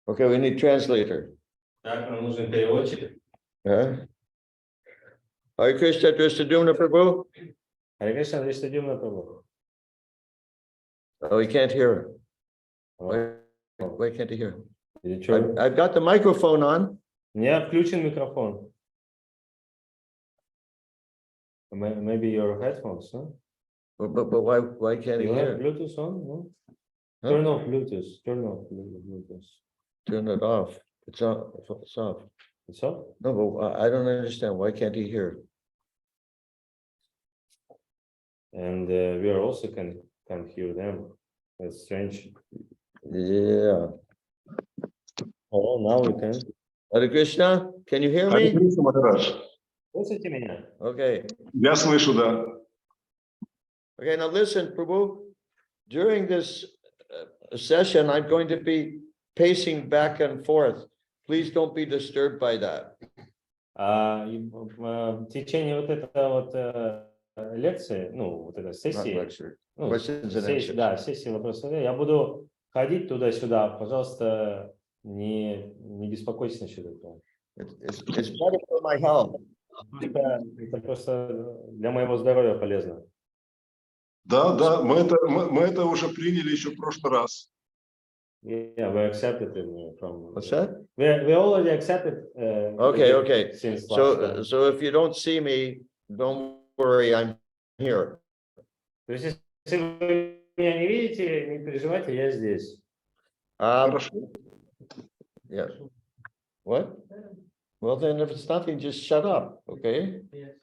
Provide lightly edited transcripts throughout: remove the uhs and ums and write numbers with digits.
Okay, we need translator. Так, нам нужен переводчик. Hare Krishna, Drishtadyumna Prabhu. Харе Кришна, Дриштадюмна Прабху. Oh, we can't hear him. Why can't he hear him? Или чё? I've got the microphone on. У меня включен микрофон. Maybe your headphones, no? But why can't he You have hear? Bluetooth on, no? Huh? Turn off Bluetooth. Turn off Bluetooth. Turn it off. It's off. It's off. It's off? No, but I don't understand. Why can't he hear? And we are also can hear them. That's strange. Yeah. Oh, now we can. Hare Krishna, can you hear Харе me? Кришна, Махарадж. Слышите меня? Okay. Я слышу, да. Okay, now listen, Prabhu. During this session, I'm going to be pacing back and forth. Please don't be disturbed by that. В течение вот этого вот лекции, ну, вот этой Not сессии, lecture. ну, Questions and answers. да, сессии вопросов, я буду ходить туда-сюда. Пожалуйста, не беспокойтесь насчет этого. It's better for my health. Это просто для моего здоровья полезно. Да, мы это уже приняли еще в прошлый раз. Yeah, we accepted it from. What's that? We already accepted. Okay. Since last time. So if you don't see me, don't worry, I'm here. То есть, если вы меня не видите, не переживайте, я здесь. Хорошо. Yeah. What? Well, then if it's nothing, just shut up, okay? Yes.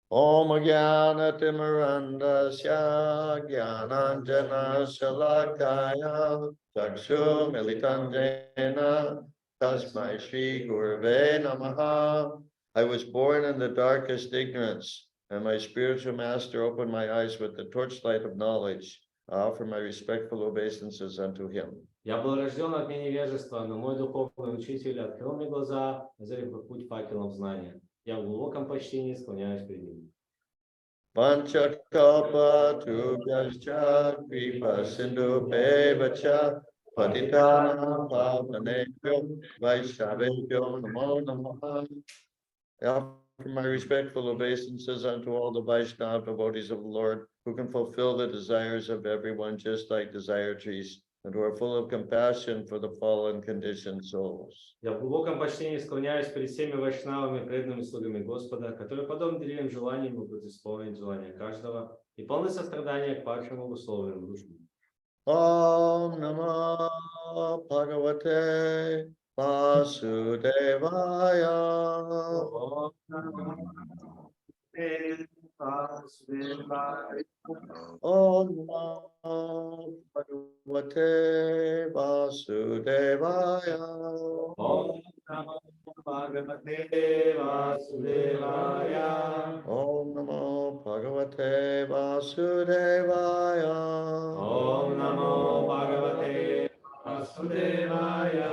Om Jnana Timarandasya Jnananjana Shalakaya Chakshu Militandena Tasmai Shri Gurave Namaha. I was born in the darkest ignorance, and my spiritual master opened my eyes with the torchlight of knowledge. I offer my respectful obeisances unto him. Я был рожден от невежества, но мой духовный учитель открыл мне глаза, озарив путь факелом знания. Я в глубоком почтении склоняюсь перед ним. Panchakalpa tubhyascha kripa sindhu bevacha patitana pavanebhyo vaishnavebhyo namo namaha. I offer my respectful obeisances unto all the Vaishnava devotees of the Lord, who can fulfill the desires of everyone just like desire trees, and who are full of compassion for the fallen conditioned souls. Я в глубоком почтении склоняюсь перед всеми вайшнавами, преданными слугами Господа, которые, подобно деревьям желаниям, могут исполнить желания каждого и полны сострадания к падшим обусловленным душам. Om Namo Bhagavate Vasudevaya. Om Namo Bhagavate Vasudevaya. Om Namo Bhagavate Vasudevaya. Om Namo Bhagavate Vasudevaya. Om Namo Bhagavate Vasudevaya.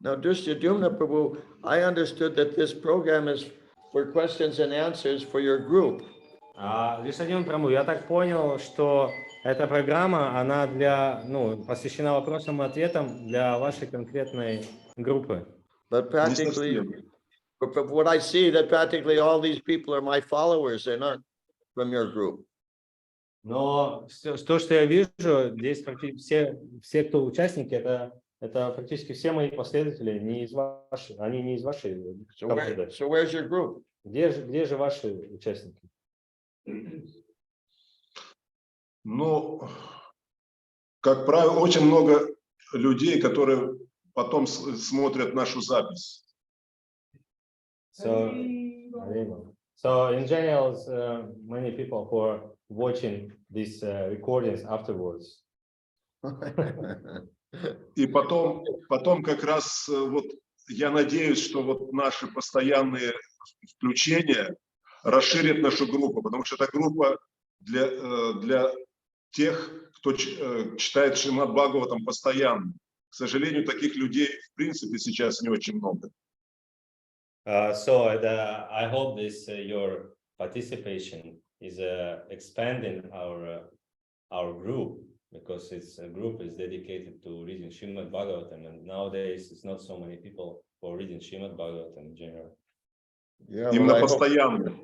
Now, Drishtadyumna Prabhu, I understood that this program is for questions and answers for your group. Дриштадюмна Прабху, я так понял, что эта программа, она посвящена вопросам и ответам для вашей конкретной группы. But practically, from what I see, that practically all these people are my followers. They're not from your group. Но то, что я вижу, здесь практически все, кто участники, это практически все мои последователи, они не из вашей команды. So where's your group? Где же ваши участники? Ну, как правило, очень много людей, которые потом смотрят нашу запись. So in general, many people who are watching these recordings afterwards. И потом как раз вот я надеюсь, что вот наши постоянные включения расширят нашу группу, потому что эта группа для тех, кто читает Шримад Бхагаватам постоянно. К сожалению, таких людей в принципе сейчас не очень много. So I hope this your participation is expanding our group because it's a group is dedicated to reading Srimad Bhagavatam, and nowadays it's not so many people who are reading Srimad Bhagavatam in general. Yeah, Именно well, I hope, постоянно.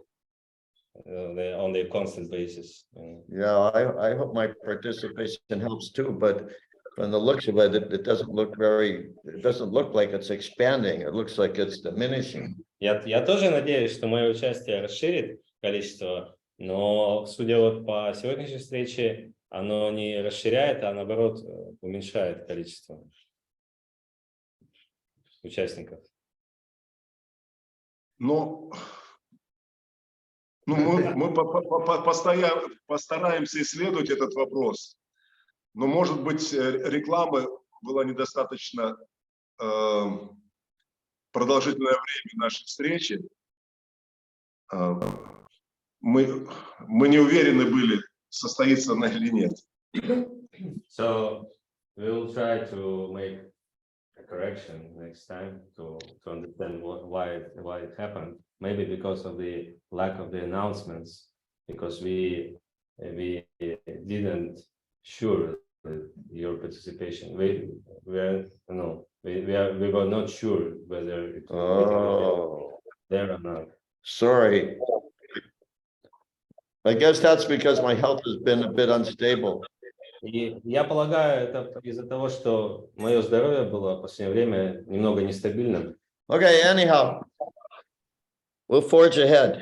They're on a constant basis. yeah, I hope my participation helps too, but from the looks of it, it doesn't look like it's expanding. It looks like it's diminishing. Я тоже надеюсь, что мое участие расширит количество, но судя вот по сегодняшней встрече, оно не расширяет, а наоборот уменьшает количество участников. Но мы постоянно постараемся исследовать этот вопрос. Но, может быть, рекламы была недостаточно продолжительное время нашей встречи. Мы не уверены были, состоится она или нет. So we will try to make a correction next time to understand why it happened. Maybe because of the lack of the announcements, because we didn't sure your participation. We were not sure whether it was there or not. Sorry. I guess that's because my health has been a bit unstable. И я полагаю, это из-за того, что мое здоровье было в последнее время немного нестабильным. Okay, anyhow, we'll forge ahead.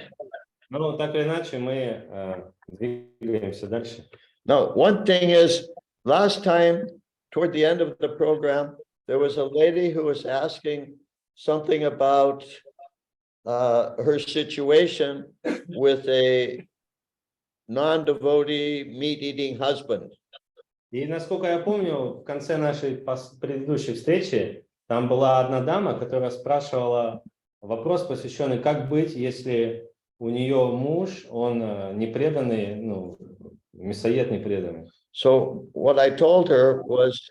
Ну, так или иначе, мы двигаемся дальше. Now, one thing is, last time, toward the end of the program, there was a lady who was asking something about her situation with a non-devotee, meat-eating husband. И насколько я помню, в конце нашей предыдущей встречи там была одна дама, которая спрашивала вопрос, посвященный, как быть, если у нее муж, он непреданный, мясоед непреданный. So what I told her was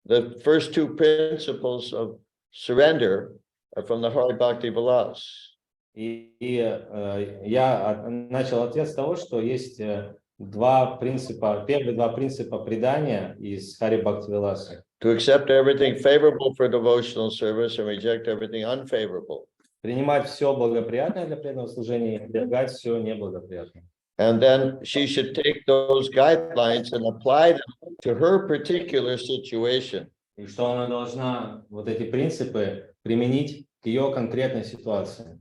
the first two principles of surrender are from the Hari Bhakti Vilas. И я начал ответ с того, что есть первые два принципа предания из Хари Бхакти Виласа. To accept everything favorable for devotional service and reject everything unfavorable. Принимать все благоприятное для преданного служения и отвергать все неблагоприятное. And then she should take those guidelines and apply them to her particular situation. И что она должна вот эти принципы применить к ее конкретной ситуации.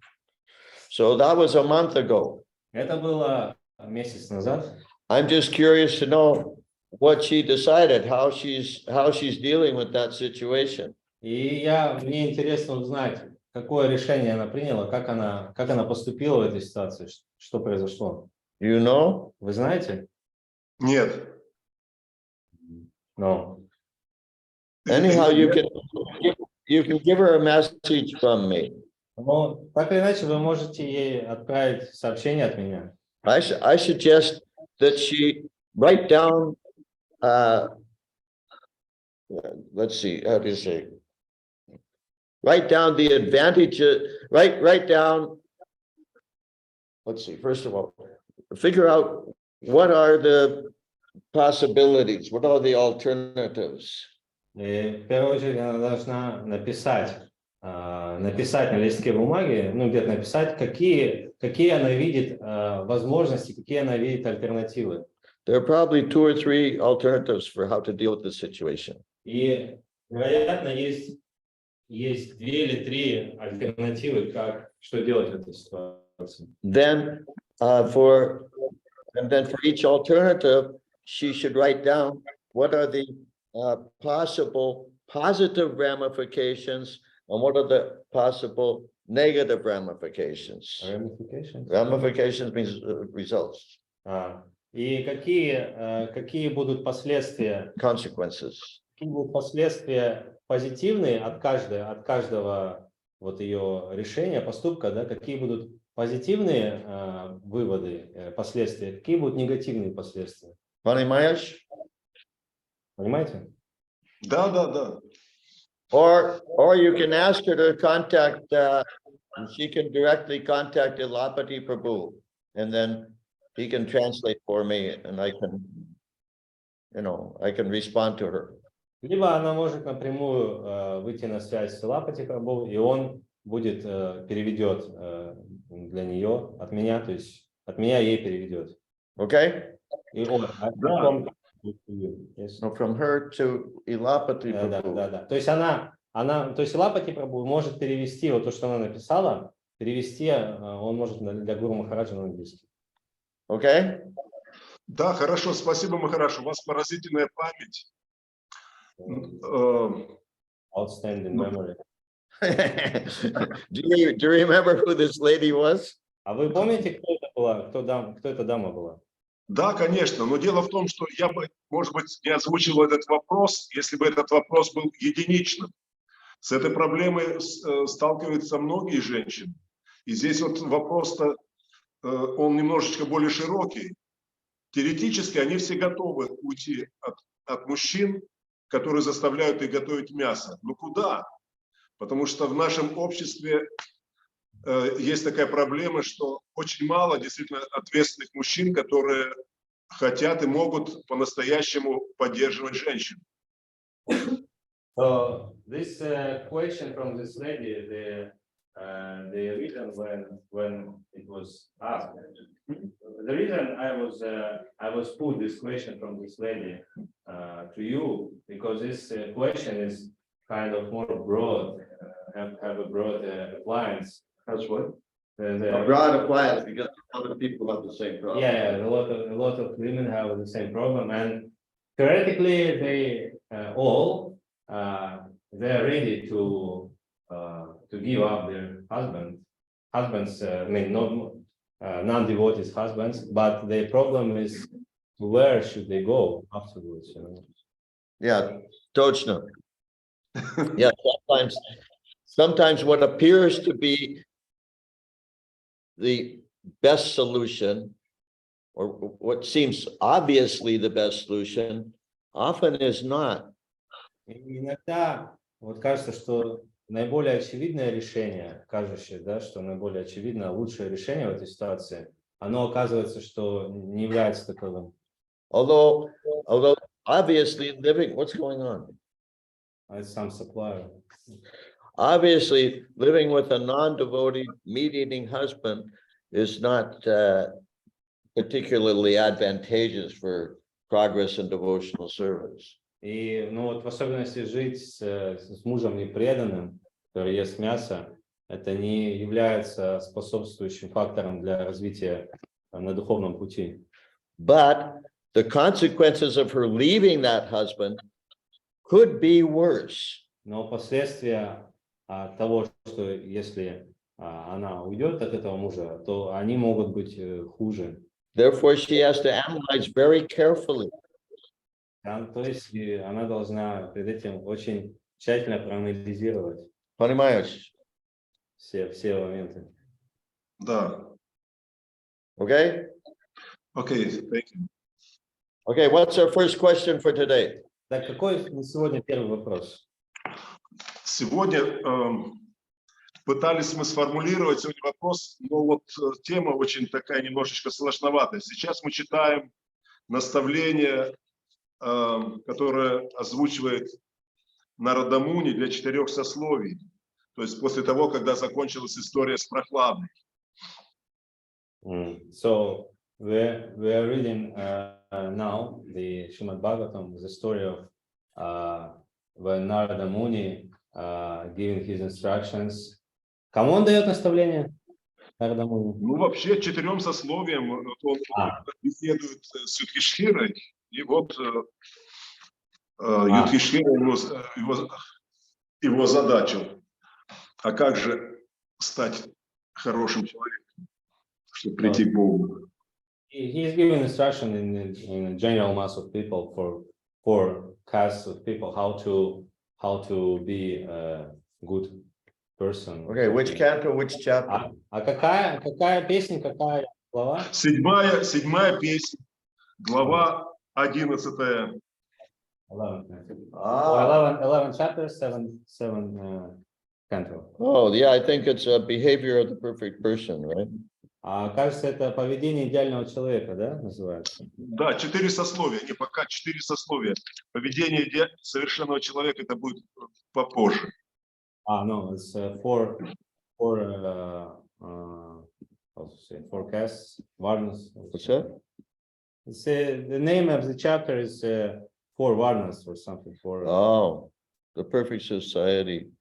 So that was a month ago. Это было месяц назад. I'm just curious to know what she decided, how she's dealing with that situation. И мне интересно узнать, какое решение она приняла, как она поступила в этой ситуации, что произошло. You know? Вы знаете? Нет. No. Anyhow, you can give her a message from me. Но так или иначе вы можете ей отправить сообщение от меня. I suggest that she write down, let's see, how do you say? Write down the advantages, write down, let's see, first of all, figure out what are the possibilities, what are the alternatives. И в первую очередь она должна написать на листке бумаги, где-то написать, какие она видит возможности, какие она видит альтернативы. There are probably 2 or 3 alternatives for how to deal with this situation. И, вероятно, есть 2 или 3 альтернативы, что делать в этой ситуации. Then for each alternative, she should write down what are the possible positive ramifications and what are the possible negative ramifications. Ramifications means results. И какие будут последствия? Consequences. Какие будут последствия позитивные от каждого вот ее решения, поступка, да? Какие будут позитивные выводы, последствия? Какие будут негативные последствия? Понимаешь? Понимаете? Да. Or you can ask her to contact, she can directly contact Ilapati Prabhu, and then he can translate for me, and I can I can respond to her. Либо она может напрямую выйти на связь с Силапати Прабху, и он будет переведет для нее от меня, то есть от меня ей переведет. Okay? И он, Да. Yes. So from her to Ilapati Да. Prabhu. То есть то есть Силапати Прабху может перевести вот то, что она написала, перевести он может для Гуру Махараджа на английский. Okay? Да, хорошо, спасибо, Махарадж. У вас поразительная память. Outstanding memory. do you remember who this lady was? А вы помните, кто это была? Кто эта дама была? Да, конечно, но дело в том, что я бы, может быть, не озвучил этот вопрос, если бы этот вопрос был единичным. С этой проблемой сталкиваются многие женщины. И здесь вот вопрос-то, он немножечко более широкий. Теоретически они все готовы уйти от мужчин, которые заставляют их готовить мясо. Но куда? Потому что в нашем обществе есть такая проблема, что очень мало действительно ответственных мужчин, которые хотят и могут по-настоящему поддерживать женщин. So this question from this lady, the reason when it was asked, the reason I was put this question from this lady to you because this question is kind of more broad, have a broad appliance. That's what? The broad applies because other people have the same problem. Yeah, a lot of women have the same problem, and theoretically they all they're ready to give up their husbands. I mean, not non-devotees husbands, but the problem is where should they go afterwards? You know? Yeah, точно. Yeah, sometimes what appears to be the best solution, or what seems obviously the best solution, often is not. И иногда вот кажется, что наиболее очевидное решение, кажущее, да, что наиболее очевидное, лучшее решение в этой ситуации, оно оказывается, что не является таковым. Although obviously what's going on? It's some supplier. Obviously, living with a non-devotee, meat-eating husband is not particularly advantageous for progress in devotional service. И ну вот в особенности жить с мужем непреданным, который ест мясо, это не является способствующим фактором для развития на духовном пути. But the consequences of her leaving that husband could be worse. Но последствия того, что если она уйдет от этого мужа, то они могут быть хуже. Therefore, she has to analyze very carefully. То есть она должна перед этим очень тщательно проанализировать Понимаешь? все моменты. Да. Okay? Окей, thank you. Okay, what's our first question for today? Так, какой на сегодня первый вопрос? Сегодня пытались мы сформулировать сегодня вопрос, но вот тема очень такая немножечко сложноватая. Сейчас мы читаем наставление, которое озвучивает Нарада Муни для 4 сословий. То есть после того, когда закончилась история с Прохладой. So we are reading now the Srimad Bhagavatam, the story of when Narada Muni giving his instructions. Кому он дает наставление? Нарада Муни. Ну, вообще, 4 сословиям он беседует с Юдхиштхирой, и вот Юдхиштхира его задачил. А как же стать хорошим человеком, чтобы прийти к Богу? He is giving instruction in a general mass of people for castes of people how to be a good person. Okay, which canto, which chapter? А какая песня, какая глава? 7 песня, глава 11. 11 chapters, 7 canto. Oh, yeah, I think it's a behavior of the perfect person, right? Кажется, это поведение идеального человека, да, называется? Да, 4 сословия, не пока 4 сословия. Поведение совершенного человека это будет попозже. No, it's four how to say, forecasts, varnas. What's that? It's, the name of the chapter is Four Varnas or something. Oh, the perfect society.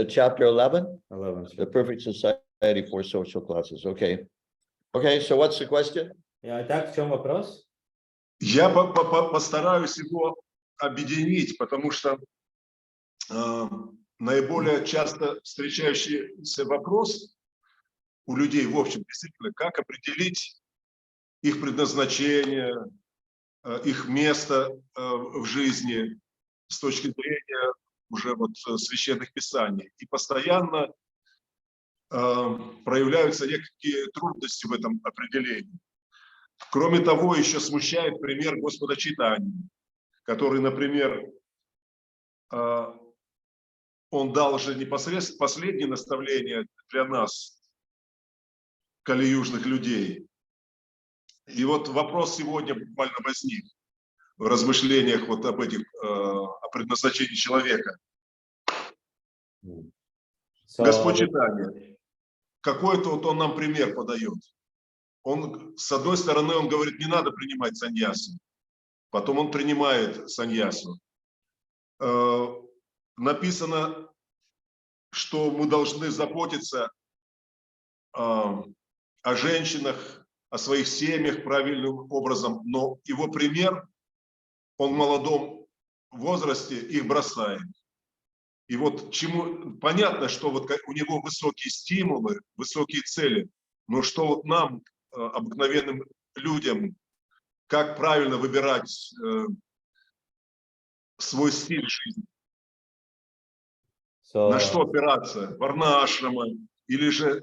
Chapter 11? 11. The perfect society for social classes. Okay. Okay, so what's the question? Итак, в чем вопрос? Я постараюсь его объединить, потому что наиболее часто встречающийся вопрос у людей, в общем, действительно, как определить их предназначение, их место в жизни с точки зрения уже вот священных писаний. И постоянно проявляются некие трудности в этом определении. Кроме того, еще смущает пример Господа читания, который, например, он дал уже непосредственно последнее наставление для нас, калиюжных людей. И вот вопрос сегодня буквально возник в размышлениях вот об этих, о предназначении человека. Господь читания. Какой-то вот он нам пример подает. Он, с одной стороны, он говорит, не надо принимать саньясу. Потом он принимает саньясу. Написано, что мы должны заботиться о женщинах, о своих семьях правильным образом, но его пример, он в молодом возрасте их бросает. И вот чему понятно, что вот у него высокие стимулы, высокие цели, но что вот нам, обыкновенным людям, как правильно выбирать свой стиль жизни? На что опираться? Варна-ашрама или же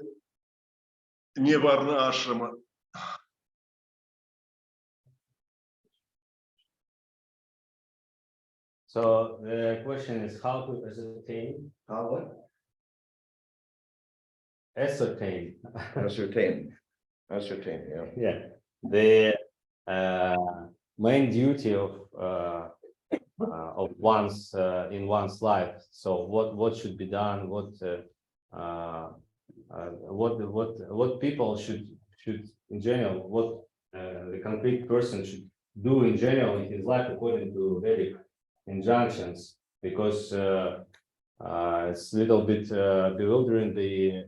не варна-ашрама? So the question is how to ascertain. How what? Ascertain. Ascertain. Ascertain, yeah. Yeah. The main duty of one's in one's life. So what should be done? What people should in general, what the concrete person should do in general in his life according to Vedic injunctions, because it's a little bit bewildering, the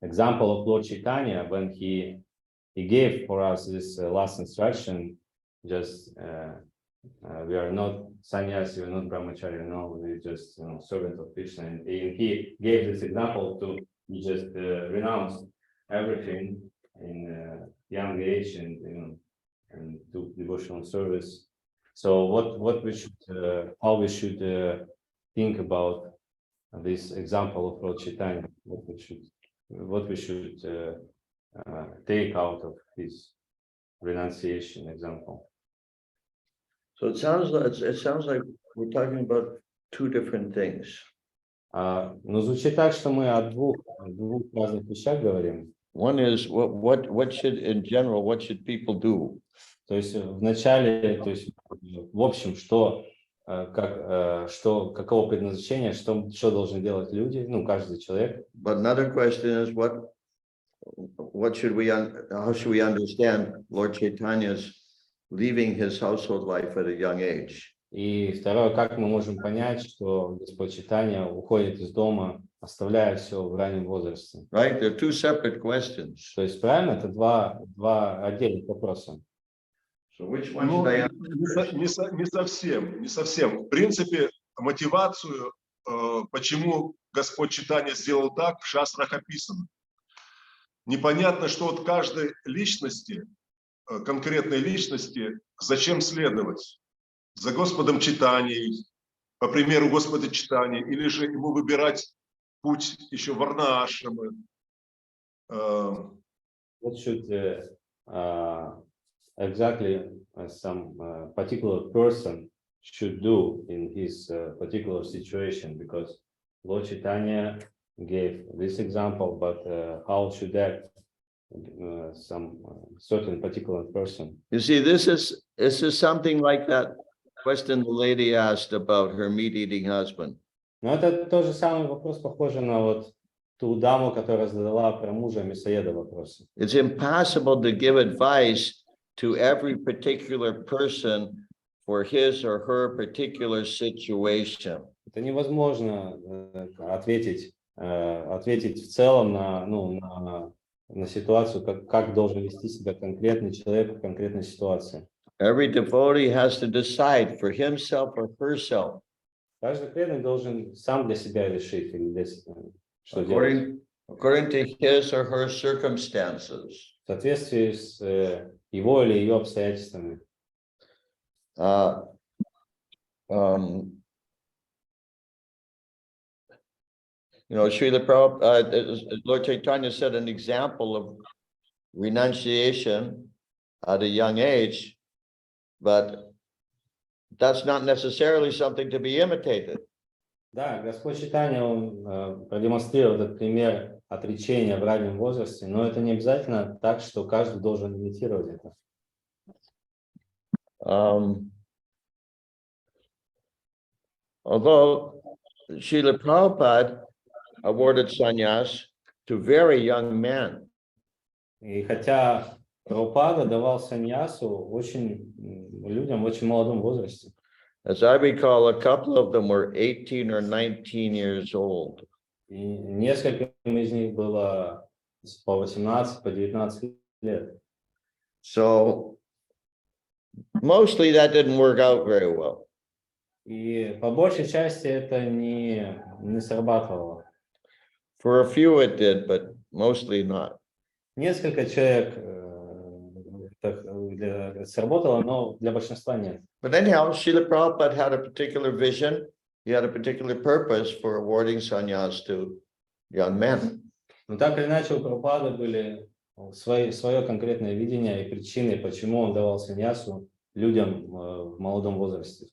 example of Lord Chaitanya when he gave for us this last instruction. Just we are not sannyasi, we are not brahmachari, no, we're just servant of Krishna, and he gave this example to just renounce everything in young age and do devotional service. So what we should how we should think about this example of Lord Chaitanya, what we should take out of his renunciation example. So it sounds like we're talking about two different things. Но звучит так, что мы о двух разных вещах говорим. One is what should in general, what should people do? То есть в начале, то есть в общем, каково предназначение, что должны делать люди, каждый человек. But another question is how should we understand Lord Chaitanya's leaving his household life at a young age? И второе, как мы можем понять, что Господь Чайтанья уходит из дома, оставляя все в раннем возрасте. Right, they're two separate questions. То есть правильно, это два отдельных вопроса. So which one should I answer? Не совсем. В принципе, мотивацию, почему Господь Чайтанья сделал так, в шастрах описано. Непонятно, что от каждой личности, конкретной личности, зачем следовать? За Господом Чайтаньей, по примеру Господа Чайтаньи, или же ему выбирать путь еще варна-ашрамы? What should exactly some particular person should do in his particular situation? Because Lord Chaitanya gave this example, but how should that some certain particular person. You see, this is something like that question the lady asked about her meat-eating husband. Но это тот же самый вопрос, похожий на вот ту даму, которая задала про мужа мясоеда вопросы. It's impossible to give advice to every particular person for his or her particular situation. Это невозможно ответить в целом на ситуацию, как должен вести себя конкретный человек в конкретной ситуации. Every devotee has to decide for himself or herself. Каждый преданный должен сам для себя решить, что делать. According to his or her circumstances. В соответствии с его или ее обстоятельствами. Srila Prabhupada, Lord Chaitanya said an example of renunciation at a young age, but that's not necessarily something to be imitated. Да, Господь Чайтанья, он продемонстрировал этот пример отречения в раннем возрасте, но это не обязательно так, что каждый должен имитировать это. Although Srila Prabhupada awarded sannyas to very young men. И хотя Прабхупада давал саньясу людям в очень молодом возрасте. As I recall, a couple of them were 18 or 19 years old. И несколько из них было по 18, по 19 лет. So mostly that didn't work out very well. И по большей части это не срабатывало. For a few it did, but mostly not. Несколько человек сработало, но для большинства нет. But anyhow, Srila Prabhupada had a particular vision. He had a particular purpose for awarding sannyas to young men. Но так или иначе у Прабхупады были свое конкретное видение и причины, почему он давал саньясу людям в молодом возрасте.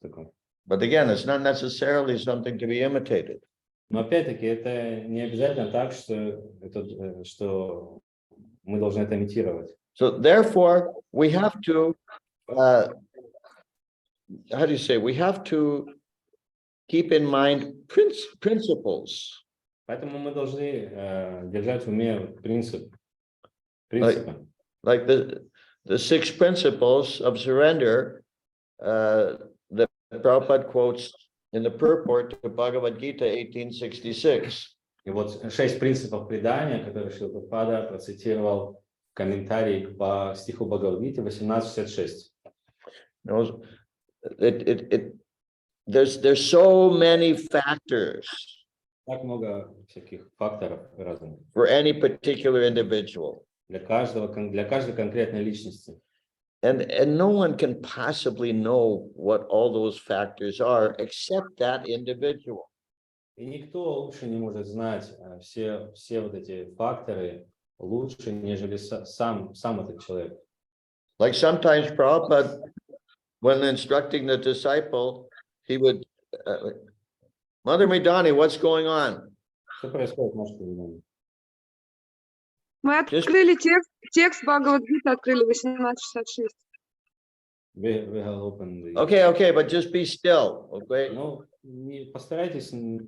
But again, it's not necessarily something to be imitated. Но опять-таки это не обязательно так, что мы должны это имитировать. So therefore, we have to, we have to keep in mind principles. Поэтому мы должны держать в уме принципы. Like the 6 principles of surrender that Prabhupada quotes in the purport to Bhagavad Gita 1866. И вот 6 принципов предания, которые Шрила Прабхупада процитировал в комментарии по стиху Бхагавад-гиты 1866. There's so many factors Так много всяких факторов разных. For any particular individual. Для каждой конкретной личности. And no one can possibly know what all those factors are except that individual. И никто лучше не может знать все вот эти факторы лучше, нежели сам этот человек. Like sometimes Prabhupada, when instructing the disciple, he would, Mother Midani, what's going on? Что происходит, может, понимаете? Мы открыли текст Бхагавад-гиты, открыли 1866. We have opened the... Okay, but just be still, okay? Ну, постарайтесь не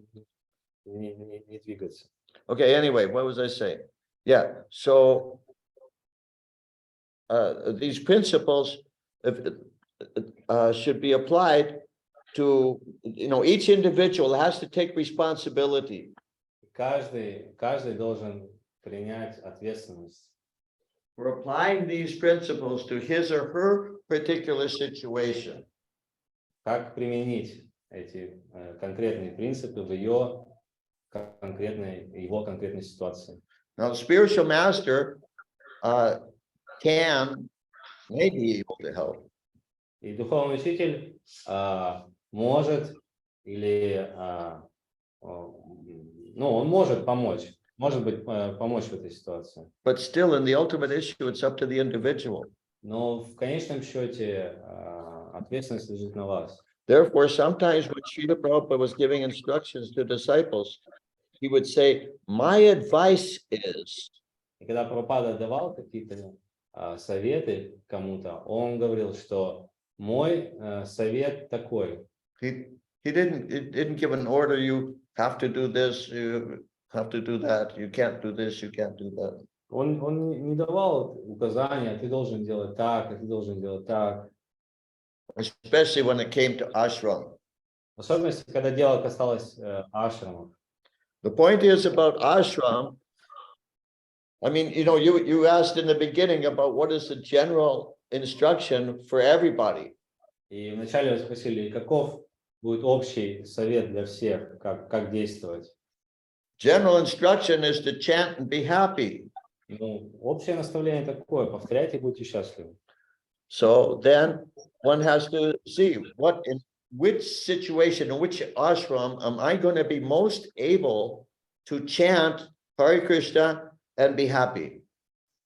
двигаться. Okay, anyway, what was I saying? Yeah, so these principles should be applied to, each individual has to take responsibility. Каждый должен принять ответственность. For applying these principles to his or her particular situation. Как применить эти конкретные принципы в его конкретной ситуации. Now, the spiritual master may be able to help. И духовный учитель может или он может помочь. Может быть, помочь в этой ситуации. But still, in the ultimate issue, it's up to the individual. Но в конечном счете ответственность лежит на вас. Therefore, sometimes when Srila Prabhupada was giving instructions to disciples, he would say, my advice is, И когда Прабхупада давал какие-то советы кому-то, он говорил, что мой совет такой. He didn't give an order, you have to do this, you have to do that, you can't do this, you can't do that. Он не давал указания, ты должен делать так, а ты должен делать так. Especially when it came to ashram. В особенности, когда дело касалось ашрамов. The point is about ashram. I mean, you asked in the beginning about what is the general instruction for everybody. И вначале вы спросили, каков будет общий совет для всех, как действовать. General instruction is to chant and be happy. Ну, общее наставление такое, повторяйте и будьте счастливы. So then one has to see in which situation, in which ashram am I going to be most able to chant Hare Krishna and be happy.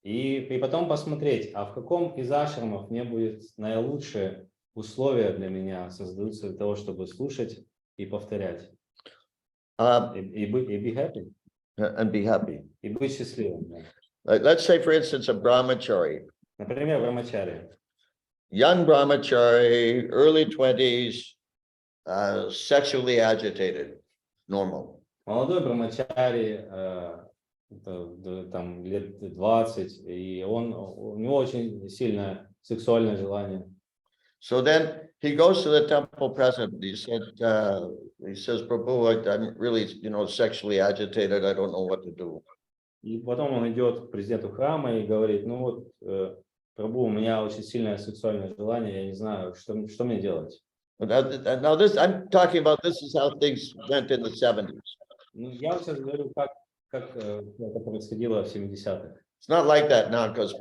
И потом посмотреть, а в каком из ашрамов мне будет наилучшие условия для меня создаются для того, чтобы слушать и повторять. И be happy. And be happy. И быть счастливым. Да. Let's say, for instance, a brahmachari. Например, брамачари. Young brahmachari, early 20s, sexually agitated, normal. Молодой брамачари, там лет 20, и у него очень сильное сексуальное желание. So then he goes to the temple president. He says, Prabhu, I'm really, sexually agitated. I don't know what to do. И потом он идет к президенту храма и говорит, ну вот, Прабху, у меня очень сильное сексуальное желание, я не знаю, что мне делать. Now this, I'm talking about, this is how things went in the 70s. Ну, я сейчас говорю, как это происходило в 70-х. It's not like that now, because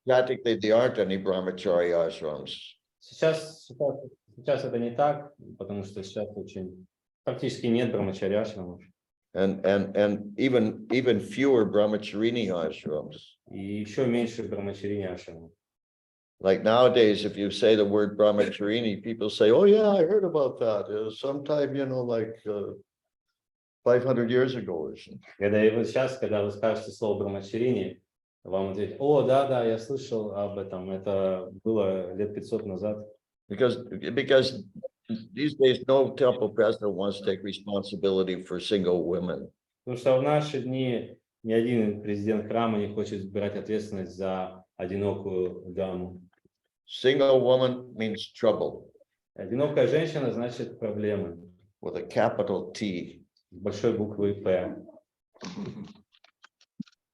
practically there aren't any brahmachari ashrams. Сейчас это не так, потому что сейчас практически нет брамачари ашрамов. And even fewer brahmacharini ashrams. И еще меньше брамачарини ашрамов. Like nowadays, if you say the word brahmacharini, people say, oh yeah, I heard about that. Sometime, like 500 years ago or something. Когда вы скажете слово брамачарини, вам ответят, о, да, я слышал об этом, это было лет 500 назад. Because these days, no temple president wants to take responsibility for single women. Потому что в наши дни ни один президент храма не хочет брать ответственность за одинокую даму. Single woman means trouble. Одинокая женщина значит проблемы. With a capital T. С большой буквы П.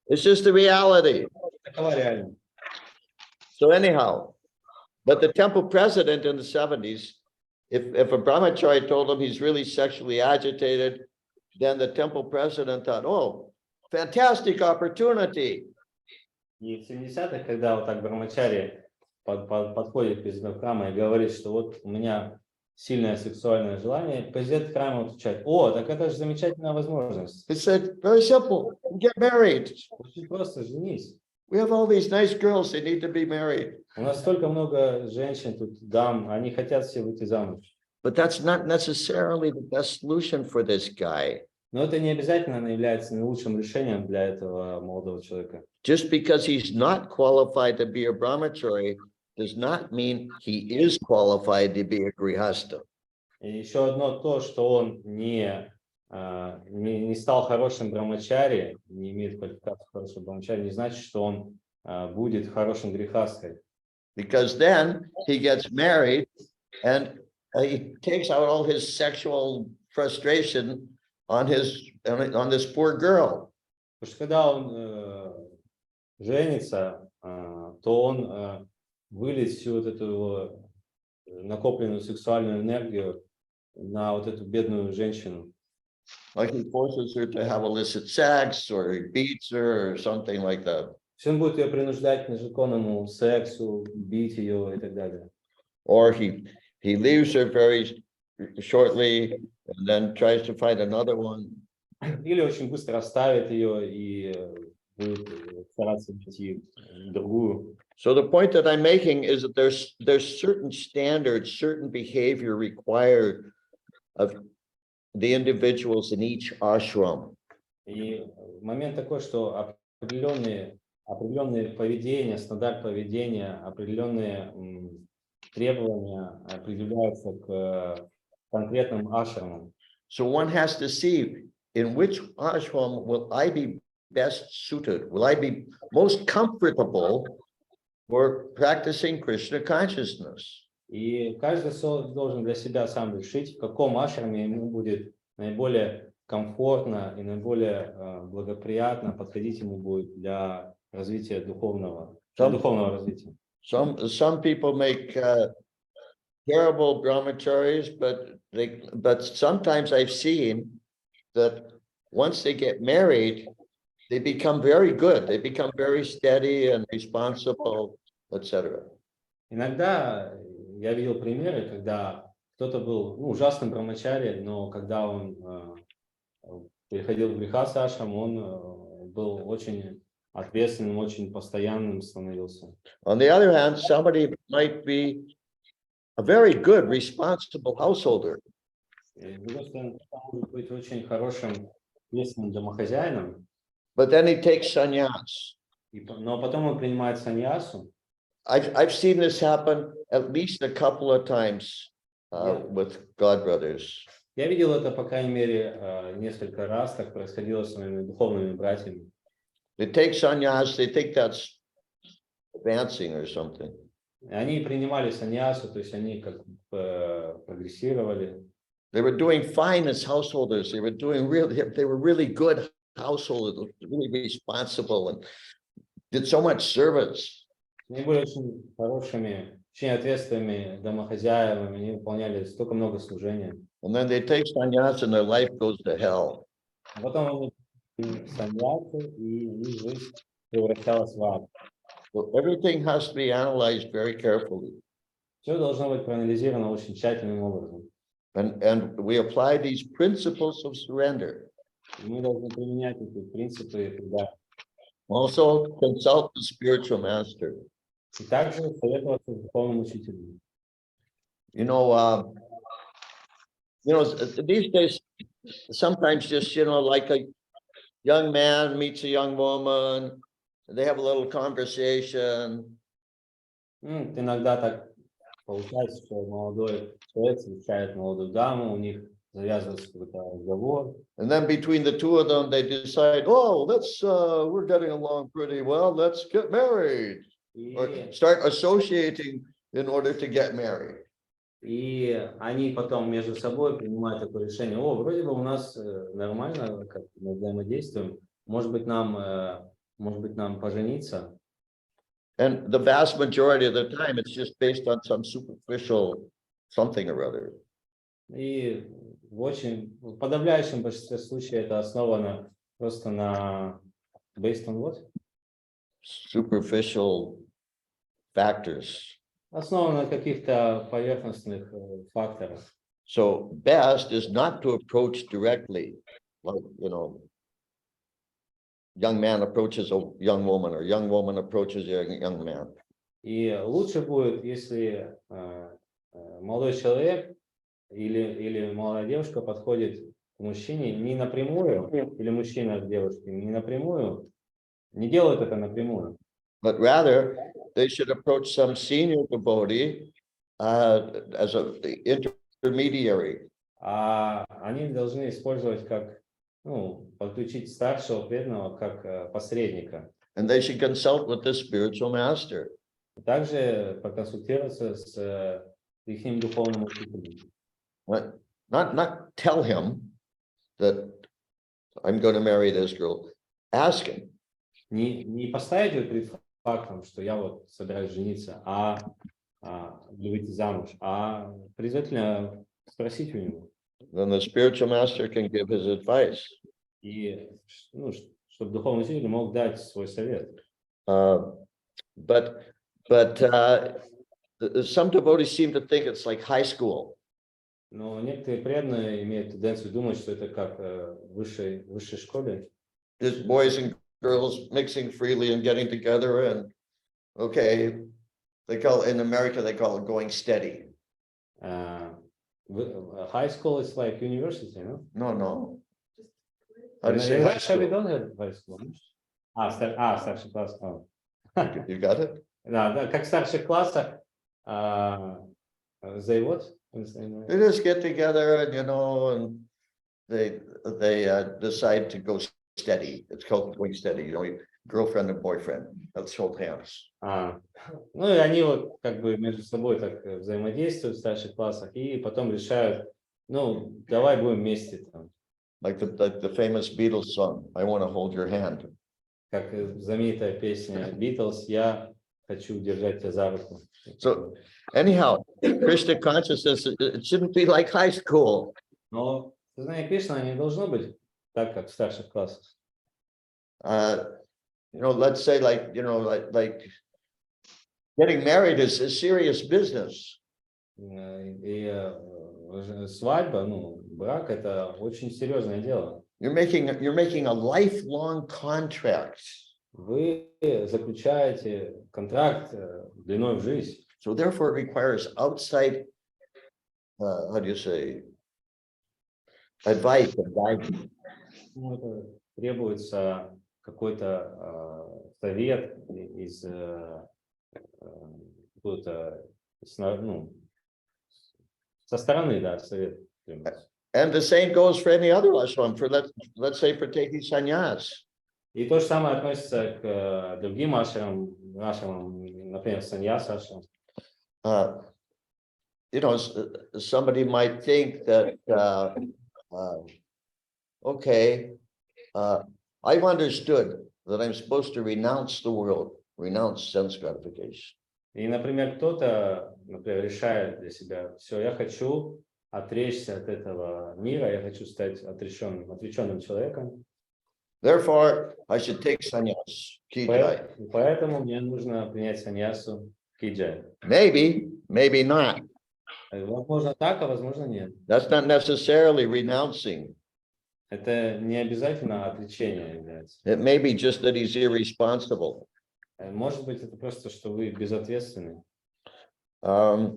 It's just the reality. Такова реальность. So anyhow, but the temple president in the 70s, if a brahmachari told him he's really sexually agitated, then the temple president thought, oh, fantastic opportunity. И в 70-х, когда вот так брамачари подходит к президенту храма и говорит, что вот у меня сильное сексуальное желание, президент храма отвечает, о, так это же замечательная возможность. He said, very simple, get married. Очень просто, женись. We have all these nice girls, they need to be married. У нас столько много женщин тут, дам, они хотят все выйти замуж. But that's not necessarily the best solution for this guy. Но это не обязательно является наилучшим решением для этого молодого человека. Just because he's not qualified to be a brahmachari does not mean he is qualified to be a grihasta. И еще одно то, что он не стал хорошим брамачари, не имеет квалификации хорошего брамачари, не значит, что он будет хорошим грехастой. Because then he gets married and he takes out all his sexual frustration on this poor girl. Потому что когда он женится, то он выльет всю вот эту накопленную сексуальную энергию на вот эту бедную женщину. Like he forces her to have illicit sex, or he beats her, or something like that. Он будет ее принуждать к незаконному сексу, бить ее и так далее. Or he leaves her very shortly and then tries to find another one. Или очень быстро оставит ее и будет стараться найти другую. So the point that I'm making is that there's certain standards, certain behavior required of the individuals in each ashram. И момент такой, что определенные поведения, стандарт поведения, определенные требования определяются к конкретным ашрамам. So one has to see in which ashram will I be best suited? Will I be most comfortable for practicing Krishna consciousness? И каждый должен для себя сам решить, в каком ашраме ему будет наиболее комфортно и наиболее благоприятно подходить ему будет для развития духовного развития. Some people make terrible brahmacharis, but sometimes I've seen that once they get married, they become very good. They become very steady and responsible, etc. Иногда я видел примеры, когда кто-то был ужасным брамачари, но когда он переходил в грехасашрам, он был очень ответственным, очень постоянным становился. On the other hand, somebody might be a very good, responsible householder. С другой стороны, он может быть очень хорошим, ответственным домохозяином, But then he takes sannyas. но потом он принимает саньясу. I've seen this happen at least a couple of times with God brothers. Я видел это, по крайней мере, несколько раз, так происходило с моими духовными братьями. They take sannyas, they think that's advancing or something. Они принимали саньясу, то есть они как бы прогрессировали. They were doing fine as householders. They were really good householders, really responsible and did so much service. Они были очень хорошими, очень ответственными домохозяевами, они выполняли столько много служения. And then they take sannyas and their life goes to hell. А потом они саньясу, и их жизнь превращалась в ад. So everything has to be analyzed very carefully. Все должно быть проанализировано очень тщательным образом. And we apply these principles of surrender. И мы должны применять эти принципы, когда Also consult the spiritual master. и также советоваться с духовным учителем. These days, sometimes just, like a young man meets a young woman, they have a little conversation. Иногда так получается, что молодой человек встречает молодую даму, у них завязывается какой-то разговор. And then between the two of them, they decide, oh, we're getting along pretty well, let's get married. Or start associating in order to get married. И они потом между собой принимают такое решение: о, вроде бы у нас нормально, как мы взаимодействуем, может быть нам пожениться. And the vast majority of the time, it's just based on some superficial something or other. И в подавляющем большинстве случаев это основано просто на based on what? Superficial factors. Основано на каких-то поверхностных факторах. So best is not to approach directly, like, young man approaches a young woman or young woman approaches a young man. И лучше будет, если молодой человек или молодая девушка подходит к мужчине не напрямую, или мужчина к девушке не напрямую, не делают это напрямую. But rather, they should approach some senior devotee as an intermediary. А они должны использовать подключить старшего преданного как посредника. And they should consult with the spiritual master. Также проконсультироваться с их духовным учителем. Not tell him that I'm going to marry this girl. Ask him. Не поставить его перед фактом, что я вот собираюсь жениться, или выйти замуж, а обязательно спросить у него. Then the spiritual master can give his advice. И чтобы духовный учитель мог дать свой совет. But some devotees seem to think it's like high school. Но некоторые преданные имеют тенденцию думать, что это как в высшей школе. Just boys and girls mixing freely and getting together, and okay, in America they call it going steady. High school is like university, no? No. In Russia we don't have high school. Старший класс. You got it? Да, как в старших классах. Заевод? They just get together and, and they decide to go steady. It's called going steady, girlfriend and boyfriend. Let's hold hands. Ну и они вот как бы между собой так взаимодействуют в старших классах и потом решают, давай будем вместе там. Like the famous Beatles song, I want to hold your hand. Как знаменитая песня Beatles, я хочу держать тебя за руку. So anyhow, Krishna consciousness, it shouldn't be like high school. Но сознание Кришны не должно быть так, как в старших классах. Let's say like getting married is a serious business. И свадьба, брак — это очень серьезное дело. You're making a lifelong contract. Вы заключаете контракт длиной в жизнь. So therefore it requires outside, advice and guidance. Это требуется какой-то совет из со стороны, да, совет требуется. And the same goes for any other ashram, for let's say for taking sannyas. И то же самое относится к другим ашрамам, например, саньяс ашрам. Somebody might think that, I've understood that I'm supposed to renounce the world, renounce sense gratification. И, например, кто-то, решает для себя, все, я хочу отречься от этого мира, я хочу стать отреченным человеком. Therefore, I should take sannyas. Поэтому мне нужно принять саньясу киджай. Maybe not. Возможно так, а возможно нет. That's not necessarily renouncing. Это не обязательно отречение является. It may be just that he's irresponsible. Может быть, это просто, что вы безответственны. At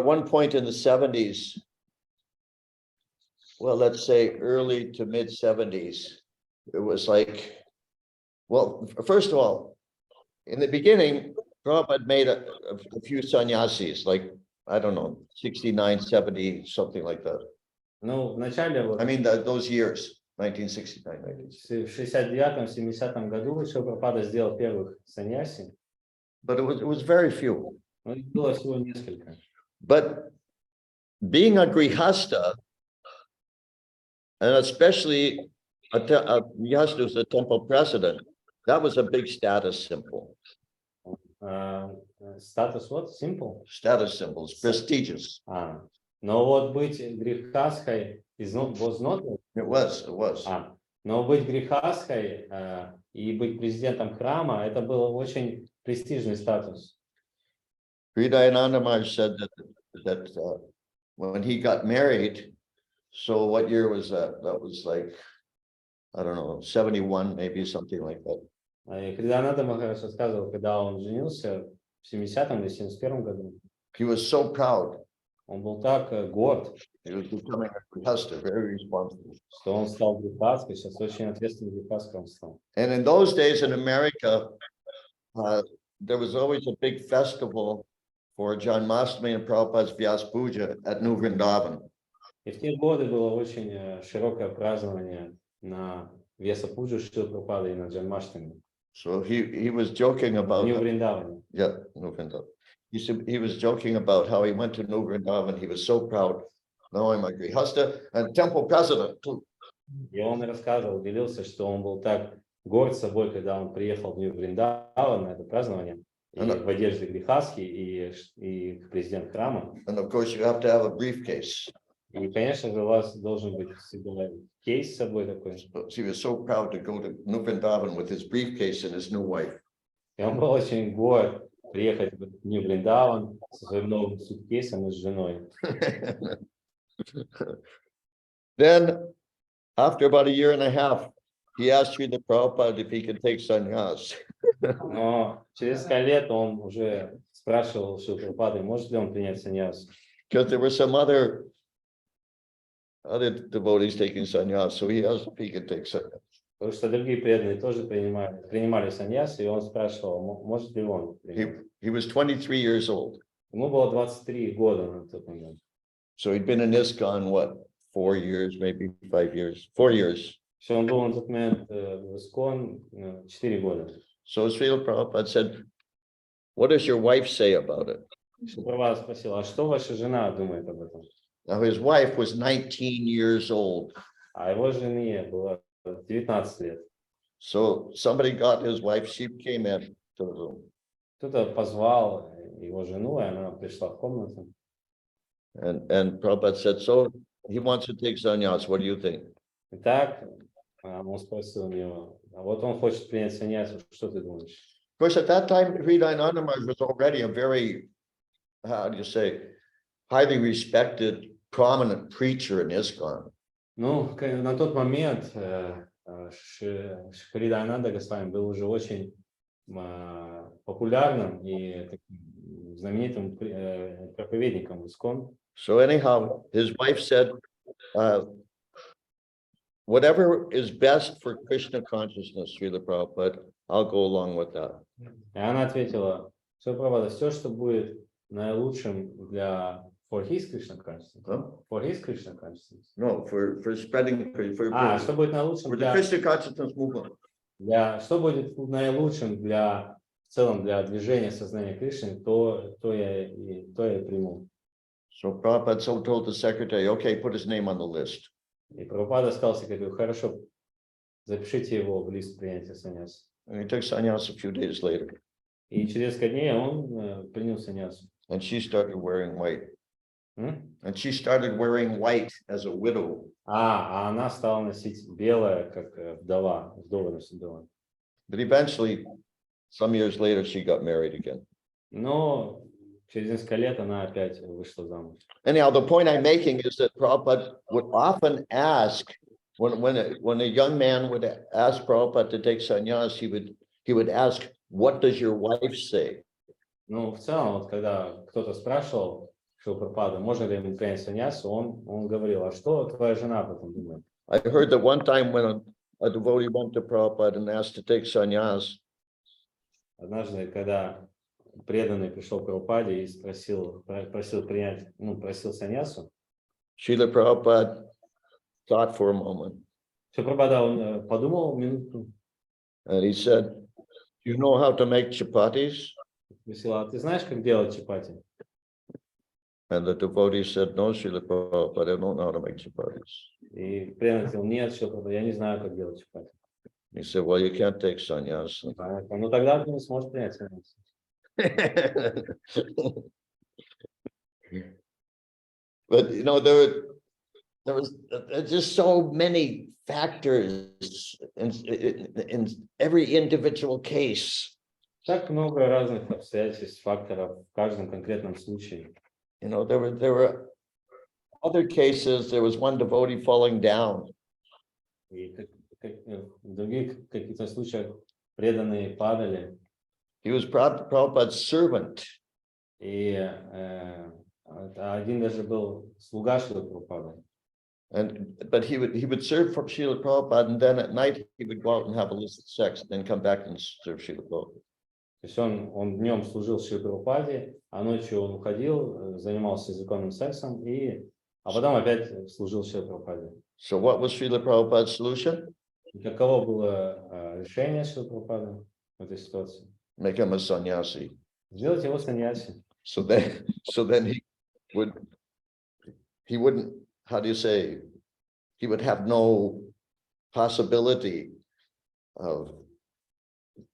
one point in the 70s, well, let's say early to mid 70s, it was like, well, first of all, in the beginning, Prabhupada made a few sannyasis, like, I don't know, 69, 70, something like that. В начале, I mean, those years, 1969, 1970. в 69-70 году Шрила Прабхупада сделал первых саньяси. But it was very few. Но их было всего несколько. But being a grihasta, and especially a grihasta who's a temple president, that was a big status symbol. Status what? Simple? Status symbols, prestigious. Но вот быть грехасхой was not. It was. Но быть грехасхой и быть президентом храма, это был очень престижный статус. Hridayananda Maharaj said that when he got married, so what year was that? That was like, I don't know, 71, maybe something like that. Хридаянанда Махарадж рассказывал, когда он женился в 70-м или 71-м году. He was so proud. Он был так горд. He was becoming a grihasta, very responsible. Что он стал грехаской, сейчас очень ответственным грехаской он стал. And in those days in America, there was always a big festival for Janmashtami and Prabhupada's Vyas Puja at New Vrindavan. И в те годы было очень широкое празднование на Вьяса Пуджу Шрилы Прабхупады и на Джанмаштами. So he was joking about New Vrindavan. Yeah, New Vrindavan. He was joking about how he went to New Vrindavan. He was so proud. Now I'm a grihasta and temple president too. И он рассказывал, делился, что он был так горд собой, когда он приехал в Нью Вриндаван на это празднование, и в одежде грехаски, и президент храма. And of course you have to have a briefcase. И, конечно же, у вас должен быть всегда кейс с собой такой. So he was so proud to go to New Vrindavan with his briefcase and his new wife. И он был очень горд приехать в Нью Вриндаван со своим новым суткейсом и с женой. Then, after about a year and a half, he asked Srila Prabhupada if he could take sannyas. Но через несколько лет он уже спрашивал Шрилу Прабхупады, может ли он принять саньяс. Because there were some other other devotees taking sannyas, so he asked if he could take sannyas. Потому что другие преданные тоже принимали саньяс, и он спрашивал, может ли он принять. He was 23 years old. Ему было 23 года на тот момент. So he'd been in ISKCON, what, 4 years, maybe 5 years, 4 years. Все, он был на тот момент в ИСКОН 4 года. So Srila Prabhupada said, what does your wife say about it? Прабхупада спросил, а что ваша жена думает об этом? Now his wife was 19 years old. А его жене было 19 лет. So somebody got his wife, she came in to the room. Кто-то позвал его жену, и она пришла в комнату. And Prabhupada said, so he wants to take sannyas, what do you think? Итак, он спросил у него, а вот он хочет принять саньяс, что ты думаешь? Of course, at that time, Hridayananda Maharaj was already a very, how do you say, highly respected, prominent preacher in ISKCON. Ну, на тот момент Хридаянанда Госвами был уже очень популярным и таким знаменитым проповедником в ИСКОН. So anyhow, his wife said, whatever is best for Krishna consciousness, Srila Prabhupada, I'll go along with that. И она ответила, что Прабхупада, все, что будет наилучшим для for his Krishna consciousness. For his Krishna consciousness. No, for spreading, Что будет наилучшим for the Krishna consciousness movement. Что будет наилучшим в целом для движения сознания Кришны, то я и приму. So Prabhupada told the secretary, okay, put his name on the list. И Прабхупада сказал секретарю, хорошо, запишите его в лист принятия саньяса. And he took sannyas a few days later. И через несколько дней он принял саньясу. And she started wearing white. And she started wearing white as a widow. А она стала носить белое, как вдова носит белое. But eventually, some years later, she got married again. Но через несколько лет она опять вышла замуж. Anyhow, the point I'm making is that Prabhupada would often ask, when a young man would ask Prabhupada to take sannyas, he would ask, what does your wife say? Ну, в целом, вот когда кто-то спрашивал Прабхупаду, можно ли ему принять саньясу, он говорил, а что твоя жена об этом думает? I heard that one time when a devotee went to Prabhupada and asked to take sannyas, однажды, когда преданный пришел к Прабхупаде и просил принять, просил саньясу, Srila Prabhupada thought for a moment. Прабхупада, он подумал минуту. And he said, do you know how to make chapatis? Спросил, а ты знаешь, как делать чапати? And the devotee said, no, Srila Prabhupada, I don't know how to make chapatis. И преданный сказал, нет, Прабхупада, я не знаю, как делать чапати. He said, well, you can't take sannyas. Ну тогда ты не сможешь принять саньясу. But you know, there was just so many factors in every individual case. Так много разных обстоятельств, факторов в каждом конкретном случае. You know, there were other cases. There was one devotee falling down. И в других каких-то случаях преданные падали. He was Prabhupada's servant. И один даже был слуга Шрилы Прабхупады. But he would serve for Srila Prabhupada, and then at night he would go out and have illicit sex, then come back and serve Srila Prabhupada. То есть он днем служил Шриле Прабхупаде, а ночью он уходил, занимался законным сексом, а потом опять служил Шриле Прабхупаде. So what was Srila Prabhupada's solution? И каково было решение Шрилы Прабхупады в этой ситуации? Make him a sannyasi. Сделать его саньяси. So then he wouldn't, how do you say, he would have no possibility of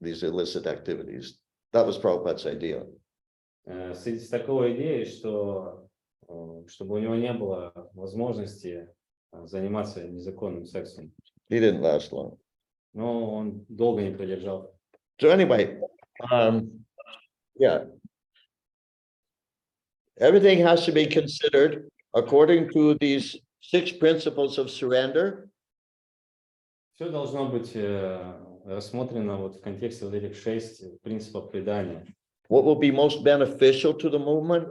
these illicit activities. That was Prabhupada's idea. С такой идеей, что чтобы у него не было возможности заниматься незаконным сексом. He didn't last long. Но он долго не продержал. So anyway, yeah. Everything has to be considered according to these 6 principles of surrender. Все должно быть рассмотрено вот в контексте вот этих 6 принципов предания. What will be most beneficial to the movement?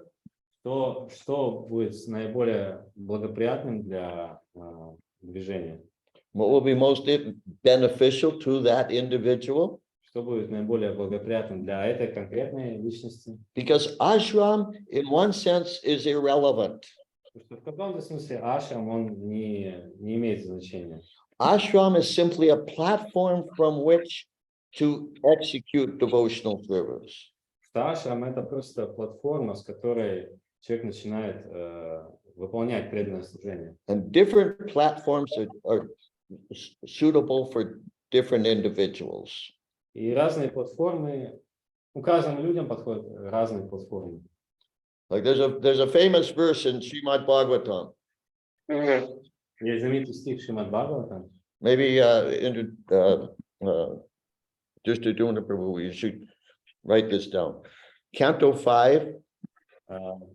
что будет наиболее благоприятным для движения? What will be most beneficial to that individual? Что будет наиболее благоприятным для этой конкретной личности? Because ashram, in one sense, is irrelevant. Потому что в каком-то смысле ашрам, он не имеет значения. Ashram is simply a platform from which to execute devotional service. Что ашрам — это просто платформа, с которой человек начинает выполнять преданное служение. And different platforms are suitable for different individuals. И разные платформы, разным людям подходят разные платформы. Like there's a famous verse in Srimad Bhagavatam. Есть знаменитый стих Шримад Бхагаватам. Maybe just to do it, you should write this down. Canto 5.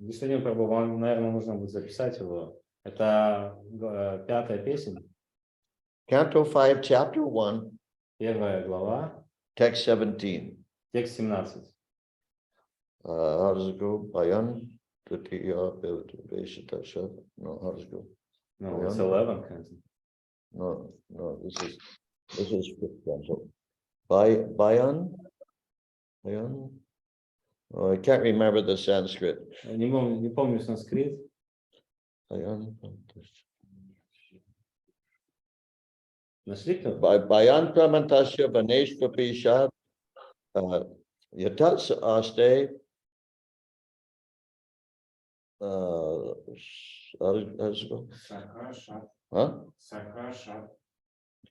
Господин Прабhu, вам, наверное, нужно будет записать его. Это 5-я песня. Canto 5, chapter 1. 1 глава. Text 17. Текст 17. How does it go? Bayan. No, how does it go? No, it's 11. No, this is fifth canto. Bayan. Oh, I can't remember the Sanskrit. Не помню санскрит. Bayan. Нашли кто? Bayan pramantasya banesh papisha yatats aste. How does it go? Huh?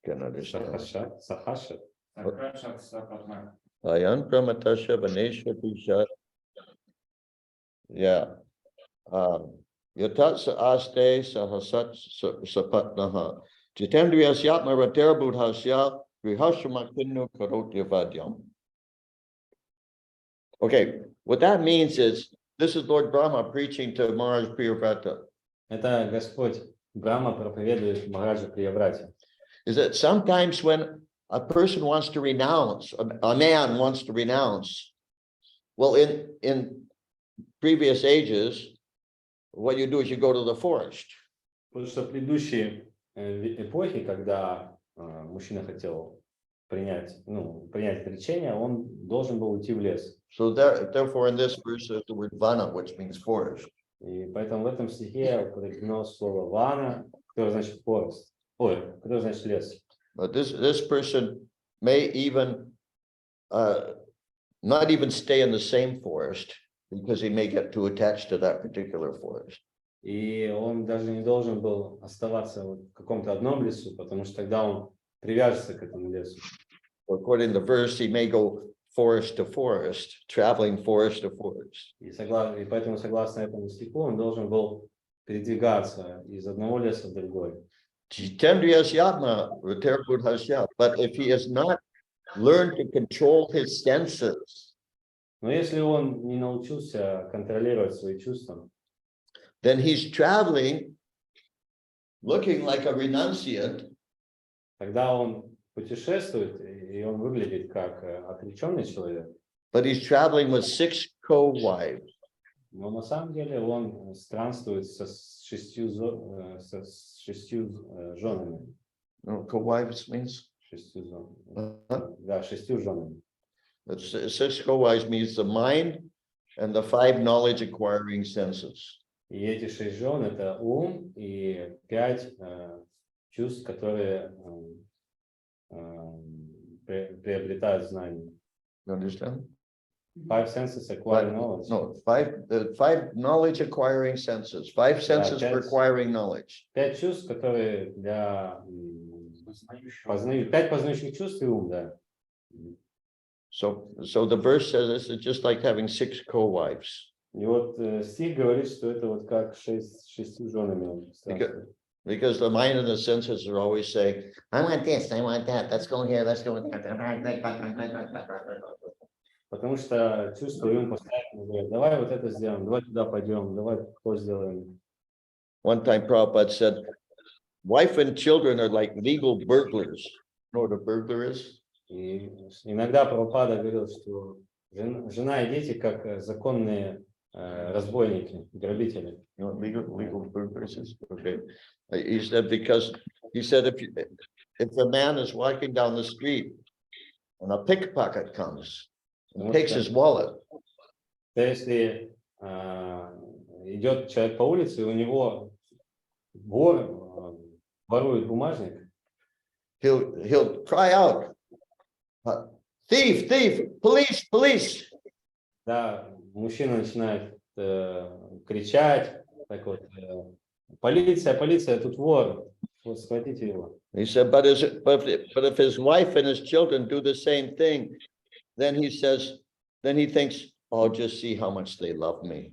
Can't understand. Сахашат. Bayan pramatasya banesh papisha. Yeah. Yatats aste sahasat sapatnaha. Jitendriya syatma ratera budhasya grihashramakinu karotyavadyam. Okay, what that means is, this is Lord Brahma preaching to Maharaj Priyavrata. Это Господь Брахма проповедует Махараджа Прияврате. Is that sometimes when a person wants to renounce, a man wants to renounce, well, in previous ages, what you do is you go to the forest. Потому что в предыдущей эпохе, когда мужчина хотел принять отречение, он должен был уйти в лес. So therefore, in this verse, there's the word vana, which means forest. И поэтому в этом стихе употреблено слово вана, которое значит forest, которое значит лес. But this person may even not even stay in the same forest because he may get too attached to that particular forest. И он даже не должен был оставаться в каком-то одном лесу, потому что тогда он привяжется к этому лесу. According to the verse, he may go forest to forest, traveling forest to forest. И поэтому, согласно этому стиху, он должен был передвигаться из одного леса в другой. But if he has not learned to control his senses, Но если он не научился контролировать свои чувства, then he's traveling looking like a renunciant. Тогда он путешествует, и он выглядит как отреченный человек. But he's traveling with 6 co-wives. Но на самом деле он странствует с шестью женами. No, co-wives means? 6 жен. Да, 6 женами. 6 co-wives means the mind and the 5 knowledge acquiring senses. И эти 6 жен — это ум и 5 чувств, которые приобретают знания. You understand? 5 senses acquire knowledge. No, 5 knowledge acquiring senses. 5 senses for acquiring knowledge. 5 чувств, которые для 5 познающих чувств и ум, да. So the verse says this is just like having 6 co-wives. И вот стих говорит, что это вот как 6 женами. Because the mind and the senses are always saying, I want this, I want that, let's go here, let's go there. Потому что чувство и ум постоянно говорят, давай вот это сделаем, давай туда пойдем, давай то сделаем. One time Prabhupada said, wife and children are like legal burglars. You know what a burglar is? И иногда Прабхупада говорил, что жена и дети как законные разбойники, грабители. You want legal verses? Okay. He said, because he said, if a man is walking down the street and a pickpocket comes and takes his wallet, Если идет человек по улице, и у него вор ворует бумажник, he'll cry out, thief, thief, police, police. да, мужчина начинает кричать, так вот, полиция, полиция, тут вор, вот схватите его. He said, but if his wife and his children do the same thing, then he thinks, oh, just see how much they love me.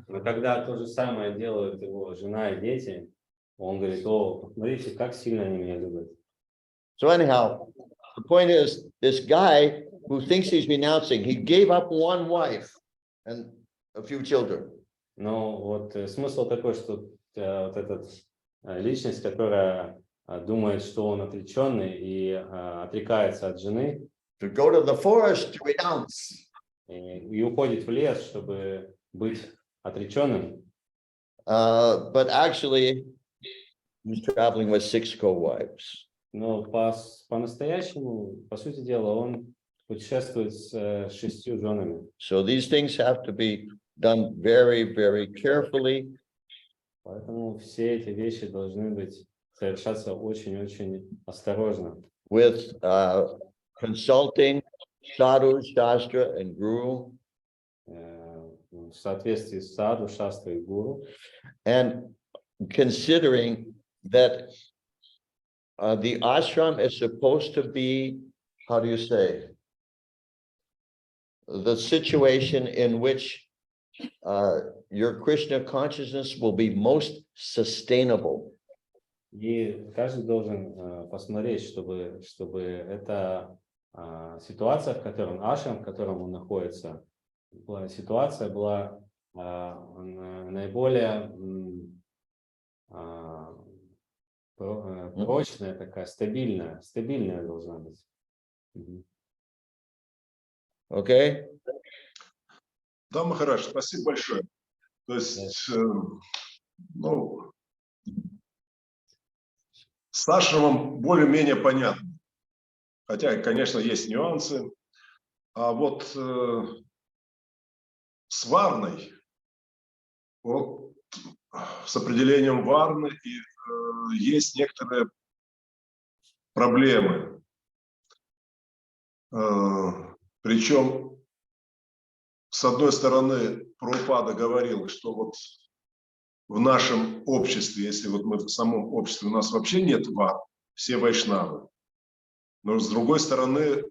Но когда то же самое делают его жена и дети, он говорит, о, посмотрите, как сильно они меня любят. So anyhow, the point is, this guy who thinks he's renouncing, he gave up one wife and a few children. Но вот смысл такой, что вот эта личность, которая думает, что он отреченный и отрекается от жены, To go to the forest to renounce. И уходит в лес, чтобы быть отреченным. But actually, he's traveling with 6 co-wives. Но по-настоящему, по сути дела, он путешествует с 6 женами. So these things have to be done very, very carefully. Поэтому все эти вещи должны быть совершаться очень-очень осторожно. With consulting sadhu, shastra, and guru. В соответствии с саду, шастрой и гуру. And considering that the ashram is supposed to be, how do you say, the situation in which your Krishna consciousness will be most sustainable. И каждый должен посмотреть, чтобы эта ситуация, в котором ашрам, в котором он находится, ситуация была наиболее прочная, такая стабильная должна быть. Okay? Да, Махарадж, спасибо большое. То есть, ну, с ашрамом более-менее понятно. Хотя, конечно, есть нюансы. А вот с варной, вот, с определением варны есть некоторые проблемы. Причем, с одной стороны, Прабхупада говорил, что вот в нашем обществе, если вот мы в самом обществе, у нас вообще нет вар, все вайшнавы. Но с другой стороны,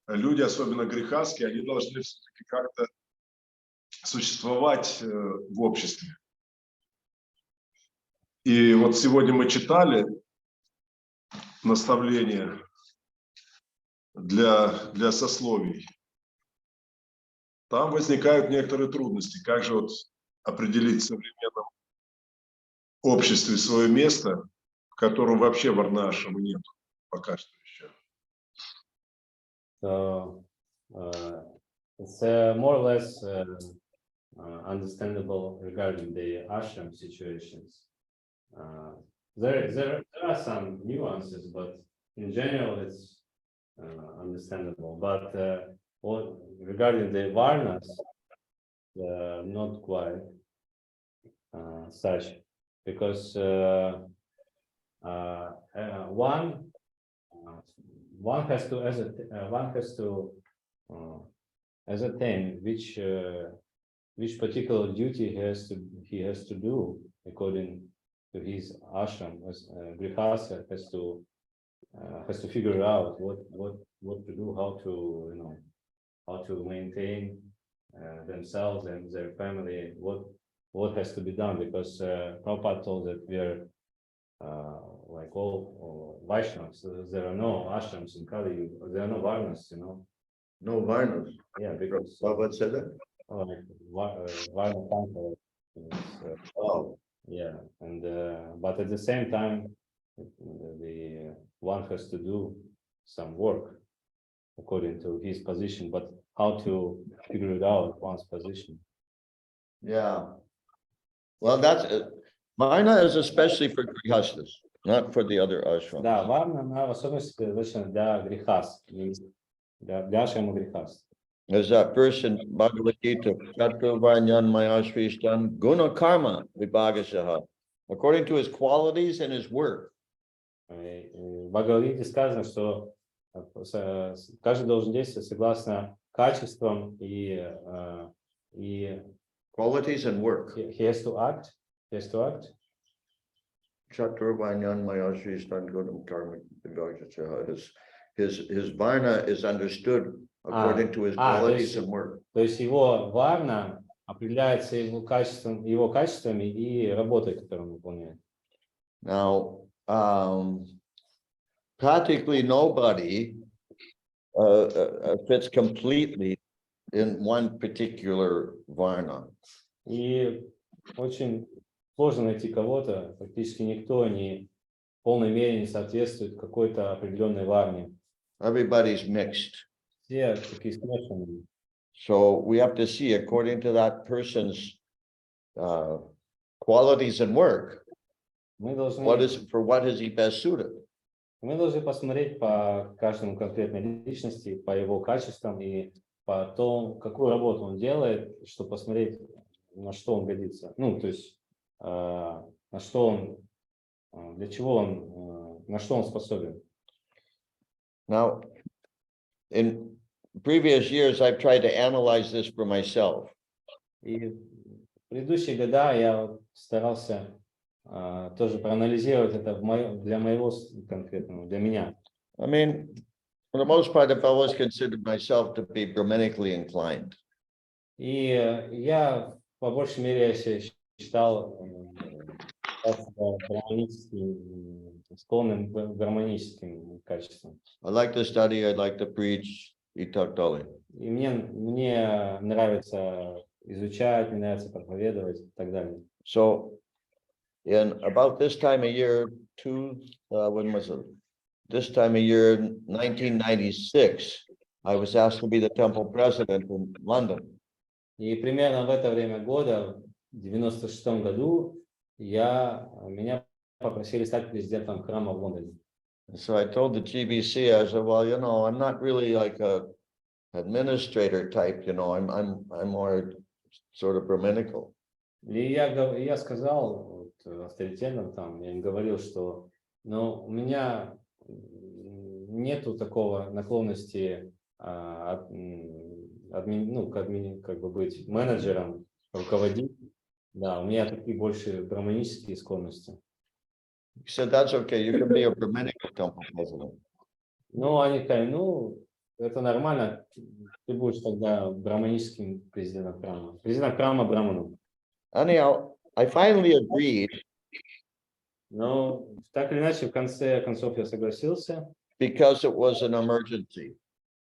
люди, особенно грехастские, они должны все-таки как-то существовать в обществе. И вот сегодня мы читали наставления для сословий. Там возникают некоторые трудности. Как же вот определить в современном обществе свое место, в котором вообще варна-ашрама нет пока что еще? So, it's more or less understandable regarding the ashram situations. There are some nuances, but in general it's understandable. But regarding the varnas, not quite such, because one has to ascertain which particular duty he has to do according to his ashram. As grihastha has to figure out what to do, how to maintain themselves and their family, what has to be done, because Prabhupada told that we are like all Vaishnavas. There are no ashrams in Kali, there are no varnas, No varnas. Yeah, because What said that? varna Tantra Oh. yeah, and but at the same time, the one has to do some work according to his position, but how to figure it out, one's position. Yeah. Well, that's Varna is especially for grihastas, not for the other ashrams. Да, варна, она в особенности предназначена для грехас, для ашрама грехас. There's that verse in Bhagavad Gita, Chatra Varnyan Mayashvishtan Guna Karma Vibhagashaha, according to his qualities and his work. В Бхагавад-гите сказано, что каждый должен действовать согласно качествам и Qualities and work. he has to act. Chatra Varnyan Mayashvishtan Guna Karma Vibhagashaha. His Varna is understood according to his qualities and work. То есть его варна определяется его качествами и работой, которую он выполняет. Now, practically nobody fits completely in one particular varna. И очень сложно найти кого-то, практически никто не в полной мере не соответствует какой-то определенной варне. Everybody's mixed. Все такие смешанные. So we have to see, according to that person's qualities and work, Мы должны what is he best suited? посмотреть по каждому конкретной личности, по его качествам и по тому, какую работу он делает, чтобы посмотреть, на что он годится. Ну, то есть, на что он, для чего он, на что он способен. Now, in previous years, I've tried to analyze this for myself. И в предыдущие года я старался тоже проанализировать это для моего конкретного, для меня. I mean, for the most part, I've always considered myself to be Brahmanically inclined. И я по большей мере я себя считал склонным к гармоническим качествам. I like to study, I like to preach, и так далее. И мне нравится изучать, мне нравится проповедовать и так далее. So, in about this time of year, when was it? This time of year, 1996, I was asked to be the temple president in London. И примерно в это время года, в 96 году, меня попросили стать президентом храма в Лондоне. So I told the GBC, I said, well, I'm not really like a administrator type, I'm more sort of Brahminical. И я сказал авторитетным там, я им говорил, что у меня нету такого наклонности как бы быть менеджером, руководить. Да, у меня такие больше гармонические склонности. He said, that's okay, you can be a Brahminical temple president. Они сказали, это нормально, ты будешь тогда браманическим президентом храма. Президент храма браманом. Anyhow, I finally agreed. Но так или иначе, в конце концов я согласился. Because it was an emergency.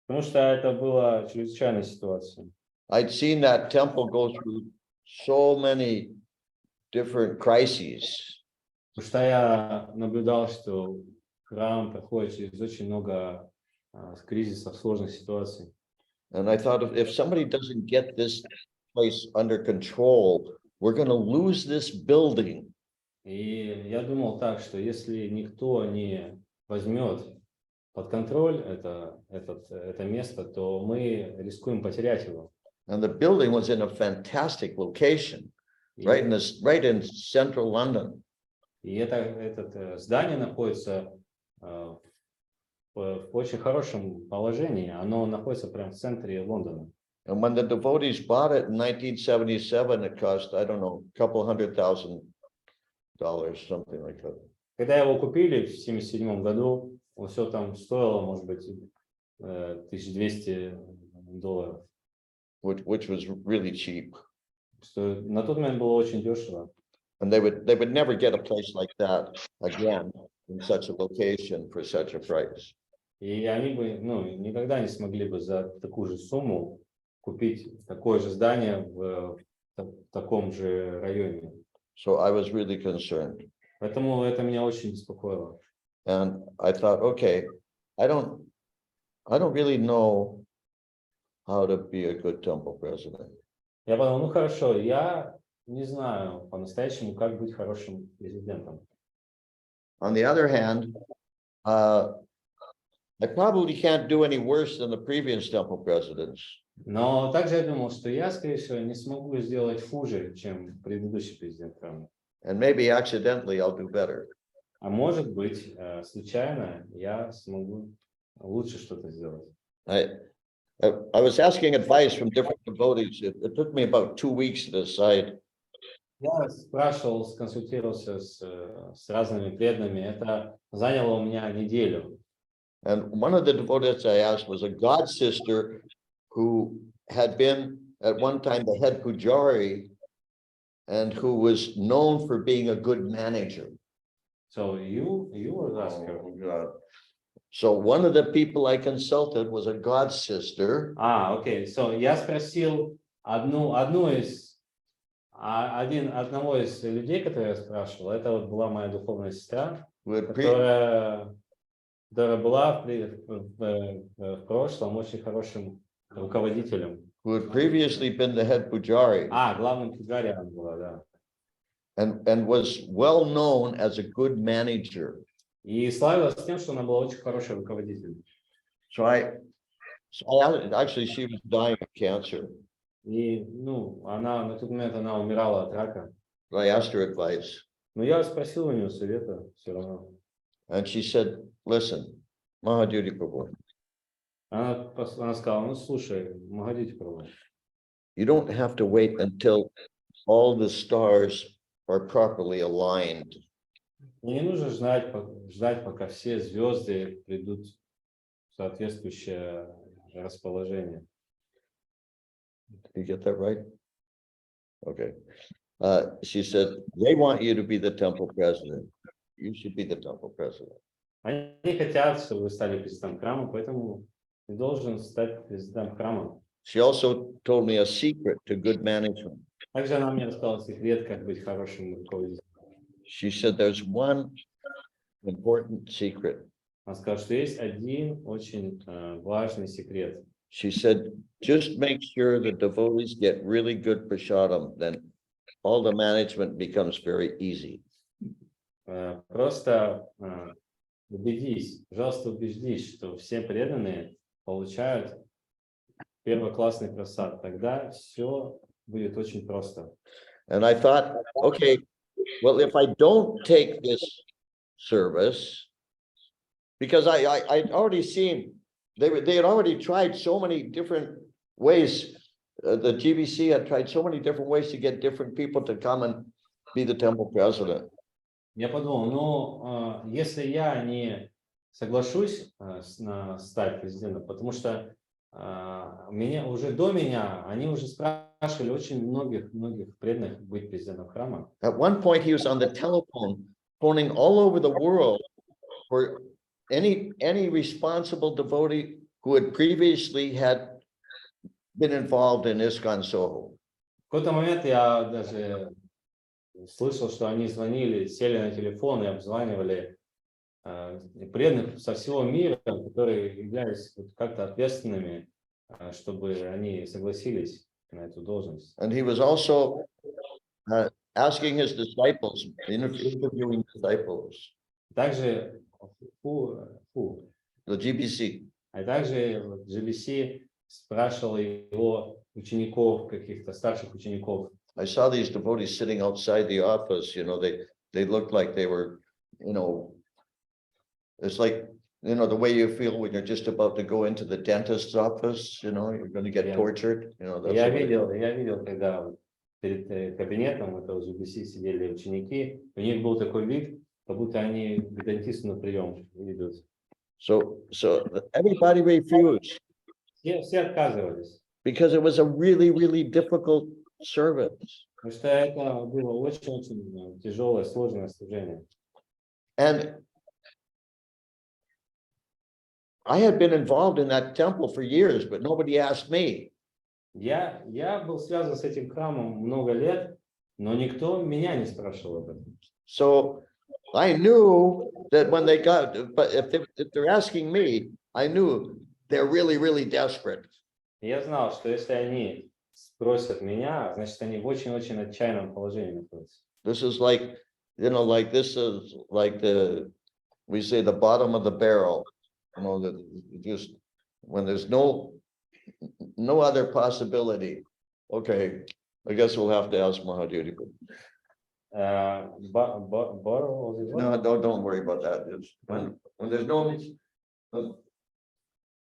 Потому что это была чрезвычайная ситуация. I'd seen that temple go through so many different crises. Потому что я наблюдал, что храм проходит через очень много кризисов, сложных ситуаций. And I thought if somebody doesn't get this place under control, we're going to lose this building. И я думал так, что если никто не возьмет под контроль это место, то мы рискуем потерять его. And the building was in a fantastic location, right in central London. И это здание находится в очень хорошем положении. Оно находится прямо в центре Лондона. And when the devotees bought it in 1977, it cost, I don't know, a couple $100,000, something like that. Когда его купили в 1977 году, все там стоило, может быть, $1200. Which was really cheap. Что на тот момент было очень дешево. And they would never get a place like that again in such a location for such a price. И они бы, никогда не смогли бы за такую же сумму купить такое же здание в таком же районе. So I was really concerned. Поэтому это меня очень беспокоило. And I thought, okay, I don't really know how to be a good temple president. Я подумал, ну хорошо, я не знаю по-настоящему, как быть хорошим президентом. On the other hand, I probably can't do any worse than the previous temple presidents. Но также я думал, что я, скорее всего, не смогу сделать хуже, чем предыдущий президент храма. And maybe accidentally I'll do better. А может быть, случайно я смогу лучше что-то сделать. I was asking advice from different devotees. It took me about 2 weeks to decide. Я спрашивал, сконсультировался с разными преданными. Это заняло у меня неделю. And one of the devotees I asked was a god sister who had been at one time the head pujari and who was known for being a good manager. So you were asking. Oh, God. So one of the people I consulted was a god sister. Окей. So я спросил одного из людей, которого я спрашивал. Это вот была моя духовная сестра, которая была в прошлом очень хорошим руководителем. Who had previously been the head pujari. Главным пуджари она была, да. And was well known as a good manager. И славилась тем, что она была очень хорошей руководителем. So actually she was dying of cancer. И, она на тот момент она умирала от рака. I asked her advice. Но я спросил у нее совета все равно. And she said, listen, Mахадьюти Prabhu. Она сказала, слушай, Махадьюти Прабху. You don't have to wait until all the stars are properly aligned. Не нужно ждать, пока все звезды придут в соответствующее расположение. Did you get that right? Okay. She said, they want you to be the temple president. You should be the temple president. Они хотят, чтобы вы стали президентом храма, поэтому ты должен стать президентом храма. She also told me a secret to good management. Также она мне рассказала секрет, как быть хорошим руководителем. She said there's one important secret. Она сказала, что есть один очень важный секрет. She said, just make sure the devotees get really good prasadam, then all the management becomes very easy. Просто пожалуйста, убедись, что все преданные получают первоклассный просад. Тогда все будет очень просто. And I thought, okay, well, if I don't take this service, because I'd already seen, they had already tried so many different ways. The GBC had tried so many different ways to get different people to come and be the temple president. Я подумал, если я не соглашусь стать президентом, потому что до меня, они уже спрашивали очень многих преданных быть президентом храма. At one point, he was on the telephone, phoning all over the world for any responsible devotee who had previously had been involved in ISKCON Soho. В какой-то момент я даже слышал, что они сели на телефон и обзванивали преданных со всего мира, которые являлись как-то ответственными, чтобы они согласились на эту должность. And he was also asking his disciples, interviewing disciples. Также The GBC. А также GBC спрашивал его учеников, каких-то старших учеников. I saw these devotees sitting outside the office, they looked like they were, it's like, the way you feel when you're just about to go into the dentist's office, you're going to get tortured. Я видел, когда перед кабинетом этого GBC сидели ученики, у них был такой вид, как будто они к дантисту на прием идут. So everybody refused. Все отказывались. Because it was a really, really difficult service. Потому что это было очень тяжелое, сложное служение. And I had been involved in that temple for years, but nobody asked me. Я был связан с этим храмом много лет, но никто меня не спрашивал об этом. So I knew that when they got, but if they're asking me, I knew they're really, really desperate. Я знал, что если они спросят меня, значит, они в очень-очень отчаянном положении находятся. This is like, like this is like we say the bottom of the barrel, that just when there's no other possibility. Okay, I guess we'll have to ask Mahadhyuti. No, Don't worry about that. It's when there's no.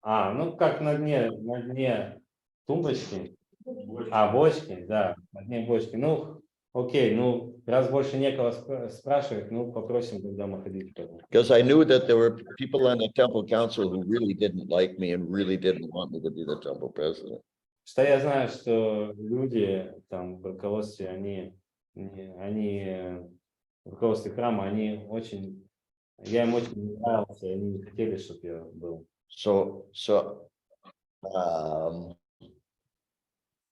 Ну как на дне тумбочки, бочки, да, на дне бочки. Ну, окей, раз больше некого спрашивать, попросим тогда Махадьюти. Because I knew that there were people on the temple council who really didn't like me and really didn't want me to be the temple president. Что я знаю, что люди там в руководстве, они в руководстве храма, я им очень не нравился, и они не хотели, чтобы я был. So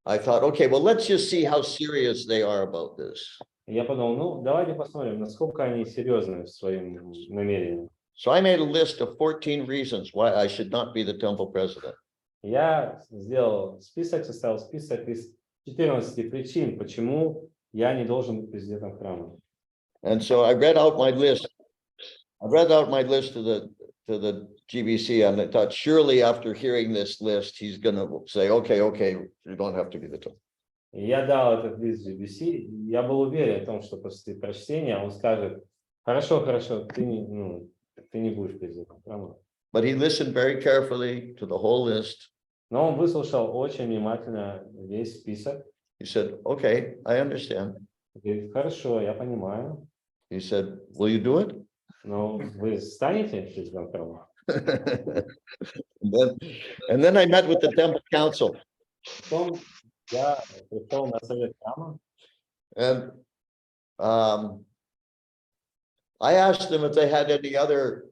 I thought, okay, well, let's just see how serious they are about this. Я подумал, давайте посмотрим, насколько они серьезны в своем намерении. So I made a list of 14 reasons why I should not be the temple president. Я составил список из 14 причин, почему я не должен быть президентом храма. And so I read out my list. I read out my list to the GBC, and I thought surely after hearing this list, he's going to say, okay, you don't have to be the temple. Я дал этот лист GBC, я был уверен в том, что после прочтения он скажет, хорошо, ты не будешь президентом храма. But he listened very carefully to the whole list. Но он выслушал очень внимательно весь список. He said, okay, I understand. Говорит, хорошо, я понимаю. He said, will you do it? Но вы станете президентом храма? And then I met with the temple council. Потом я пришел на совет храма. And I asked them if they had any other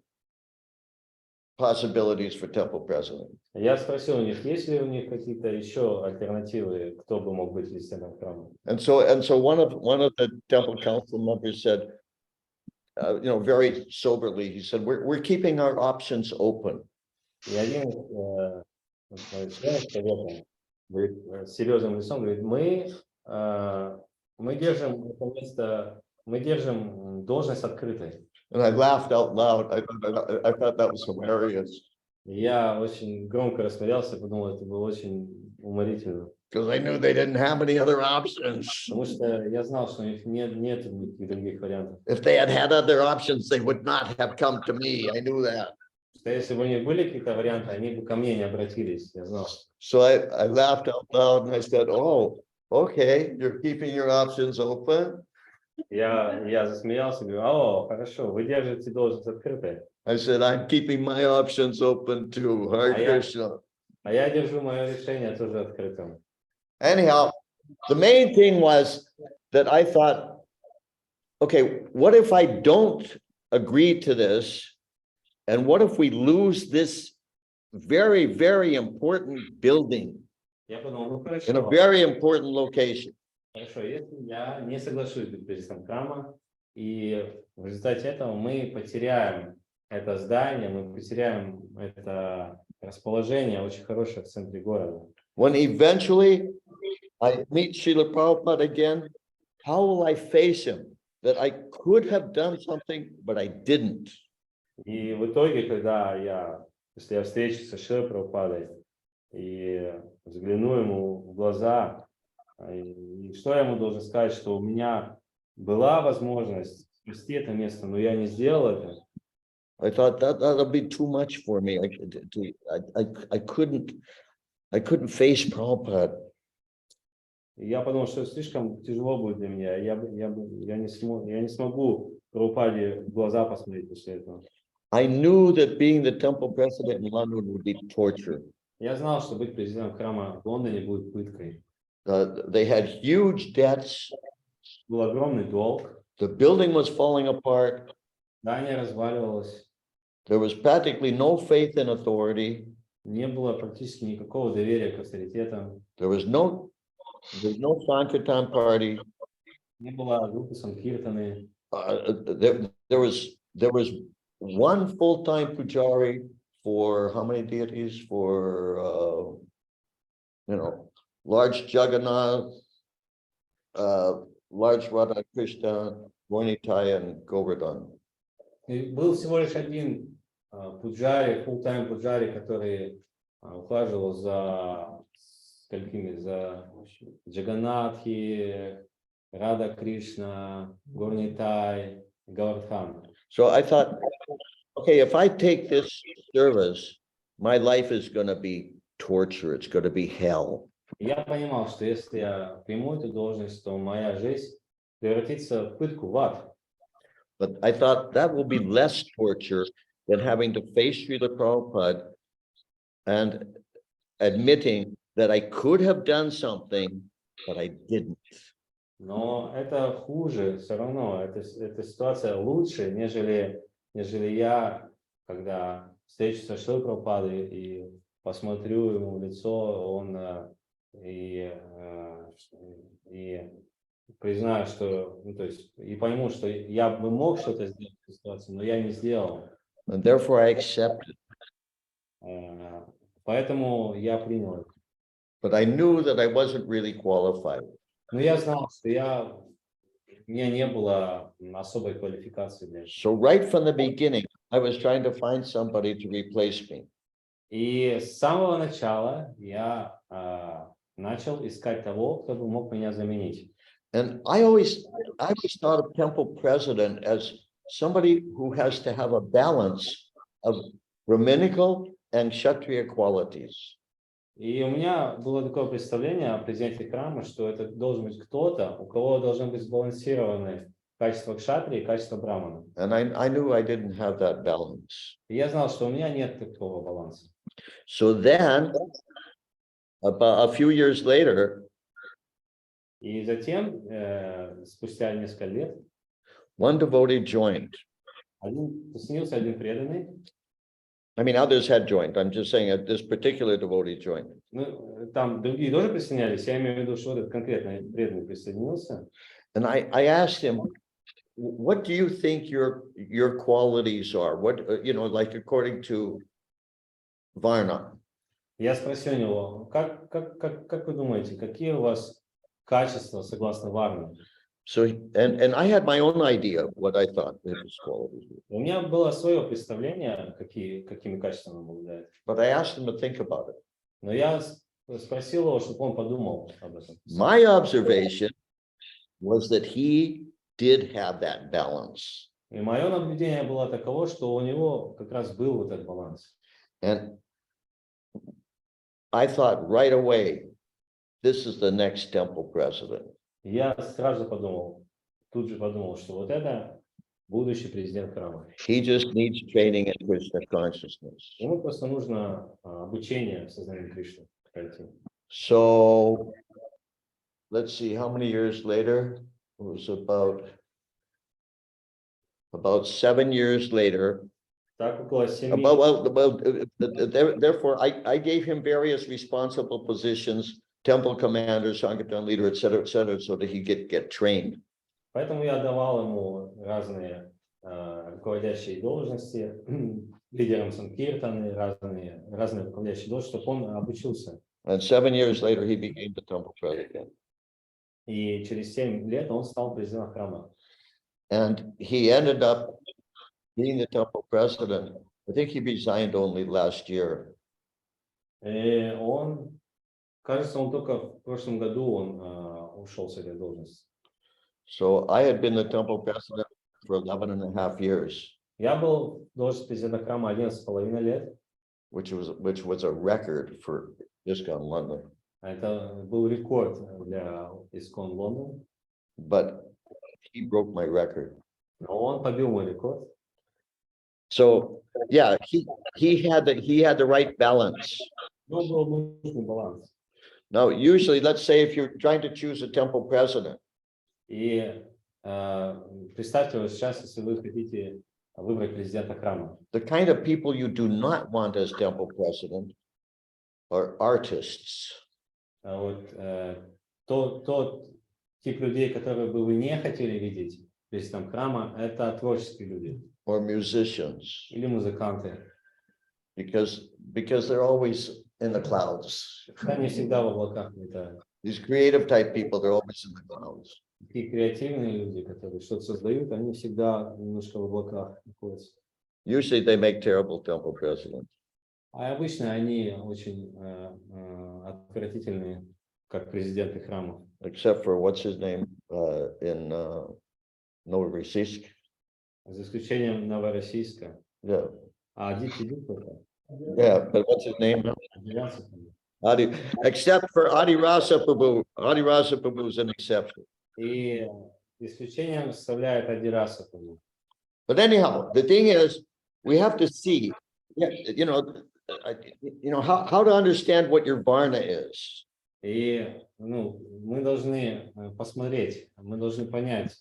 possibilities for temple president. Я спросил у них, есть ли у них какие-то еще альтернативы, кто бы мог быть президентом храма. And so one of the temple council members said, very soberly, he said, we're keeping our options open. И один из членов совета говорит, серьезным лицом говорит, мы держим это место, мы держим должность открытой. And I laughed out loud. I thought that was hilarious. Я очень громко рассмеялся, подумал, это было очень уморительно. Because I knew they didn't have any other options. Потому что я знал, что у них нет никаких других вариантов. If they had other options, they would not have come to me. I knew that. Что если бы у них были какие-то варианты, они бы ко мне не обратились, я знал. So I laughed out loud and I said, oh, okay, you're keeping your options open. Я засмеялся, говорю, хорошо, вы держите должность открытой. I said, I'm keeping my options open too. Hare Krishna. А я держу мое решение тоже открытым. Anyhow, the main thing was that I thought, okay, what if I don't agree to this? And what if we lose this very, very important building Я подумал, in a very important location? Хорошо, если я не соглашусь быть президентом храма, и в результате этого мы потеряем это здание, мы потеряем это расположение очень хорошее в центре города. When eventually I meet Srila Prabhupada again, how will I face him? That I could have done something, but I didn't. И в итоге, если я встречусь со Шрилой Прабхупадой и взгляну ему в глаза, и что я ему должен сказать, что у меня была возможность спасти это место, но я не сделал это. I thought that'll be too much for me. I couldn't face Prabhupada. Я подумал, что слишком тяжело будет для меня. Я не смогу Прабхупаде в глаза посмотреть после этого. I knew that being the temple president in London would be torture. Я знал, что быть президентом храма в Лондоне будет пыткой. They had huge debts. Был огромный долг. The building was falling apart. Здание разваливалось. There was practically no faith in authority. Не было практически никакого доверия к авторитетам. There was no Sankirtan party. Не было группы Санкиртаны. There was one full-time pujari for how many deities? For large Jagannath, large Radha Krishna, Gornitai, and Govardhan. И был всего лишь один пуджари, full-time пуджари, который ухаживал за сколькими, за Джаганатхи, Рада Кришна, Горнитай, Говардхан. So I thought, okay, if I take this service, my life is going to be torture. It's going to be hell. Я понимал, что если я приму эту должность, то моя жизнь превратится в пытку, в ад. But I thought that will be less torture than having to face Srila Prabhupada and admitting that I could have done something, but I didn't. Но это хуже, все равно, эта ситуация лучше, нежели я, когда встречусь со Шрилой Прабхупадой и посмотрю ему в лицо, и признаю, что, ну, то есть, и пойму, что я бы мог что-то сделать в этой ситуации, но я не сделал. And therefore I accepted. Поэтому я принял это. But I knew that I wasn't really qualified. Но я знал, что у меня не было особой квалификации для этого. So right from the beginning, I was trying to find somebody to replace me. И с самого начала я начал искать того, кто бы мог меня заменить. And I always thought of temple president as somebody who has to have a balance of Brahminical and Kshatriya qualities. И у меня было такое представление о президенте храма, что это должен быть кто-то, у кого должны быть сбалансированы качества кшатрии и качества брамана. And I knew I didn't have that balance. И я знал, что у меня нет такого баланса. So then, about a few years later, И затем, спустя несколько лет, one devotee joined. снился один преданный. I mean, others had joined. I'm just saying that this particular devotee joined. Ну, там другие тоже присоединялись. Я имею в виду, что этот конкретный преданный присоединился. And I asked him, what do you think your qualities are? What, like according to Varna? Я спросил у него, как вы думаете, какие у вас качества согласно Варне? So, and I had my own idea of what I thought his qualities were. У меня было свое представление, какими качествами он обладает. But I asked him to think about it. Но я спросил его, чтобы он подумал об этом. My observation was that he did have that balance. И мое наблюдение было таково, что у него как раз был вот этот баланс. And I thought right away, this is the next temple president. Я сразу тут же подумал, что вот это будущий президент храма. He just needs training in Krishna consciousness. Ему просто нужно обучение в сознании Кришны пройти. So let's see, how many years later? It was about 7 years later. Так, около 7 Therefore, I gave him various responsible positions, temple commander, Sankirtan leader, et cetera, so that he get trained. Поэтому я давал ему разные руководящие должности, лидерам Санкиртаны, разные руководящие должности, чтобы он обучился. And 7 years later, he became the temple president. И через 7 лет он стал президентом храма. And he ended up being the temple president. I think he resigned only last year. И кажется, он только в прошлом году ушел с этой должности. So I had been the temple president for 11.5 years. Я был в должности президента храма 11,5 лет. Which was a record for ISKCON London. Это был рекорд для ISKCON Лондон. But he broke my record. Но он побил мой рекорд. So yeah, he had the right balance. Но был нужный баланс. Now, usually, let's say if you're trying to choose a temple president. И представьте, вот сейчас, если вы хотите выбрать президента храма. The kind of people you do not want as temple president are artists. Вот тот тип людей, которые бы вы не хотели видеть президентом храма, это творческие люди. Or musicians. Или музыканты. Because they're always in the clouds. Они всегда в облаках летают. These creative type people, they're always in the clouds. Такие креативные люди, которые что-то создают, они всегда немножко в облаках находятся. Usually they make terrible temple presidents. А обычно они очень отвратительные, как президенты храмов. Except for what's his name in Novorossiysk. За исключением Новороссийска. Yeah, А Дипи-Дипи yeah, but what's his name? Adi, except for Adi Rasa Prabhu. Adi Rasa Prabhu is an exception. И исключением составляет Адираса. But anyhow, the thing is, we have to see, you know, how to understand what your varna is. И мы должны посмотреть, мы должны понять,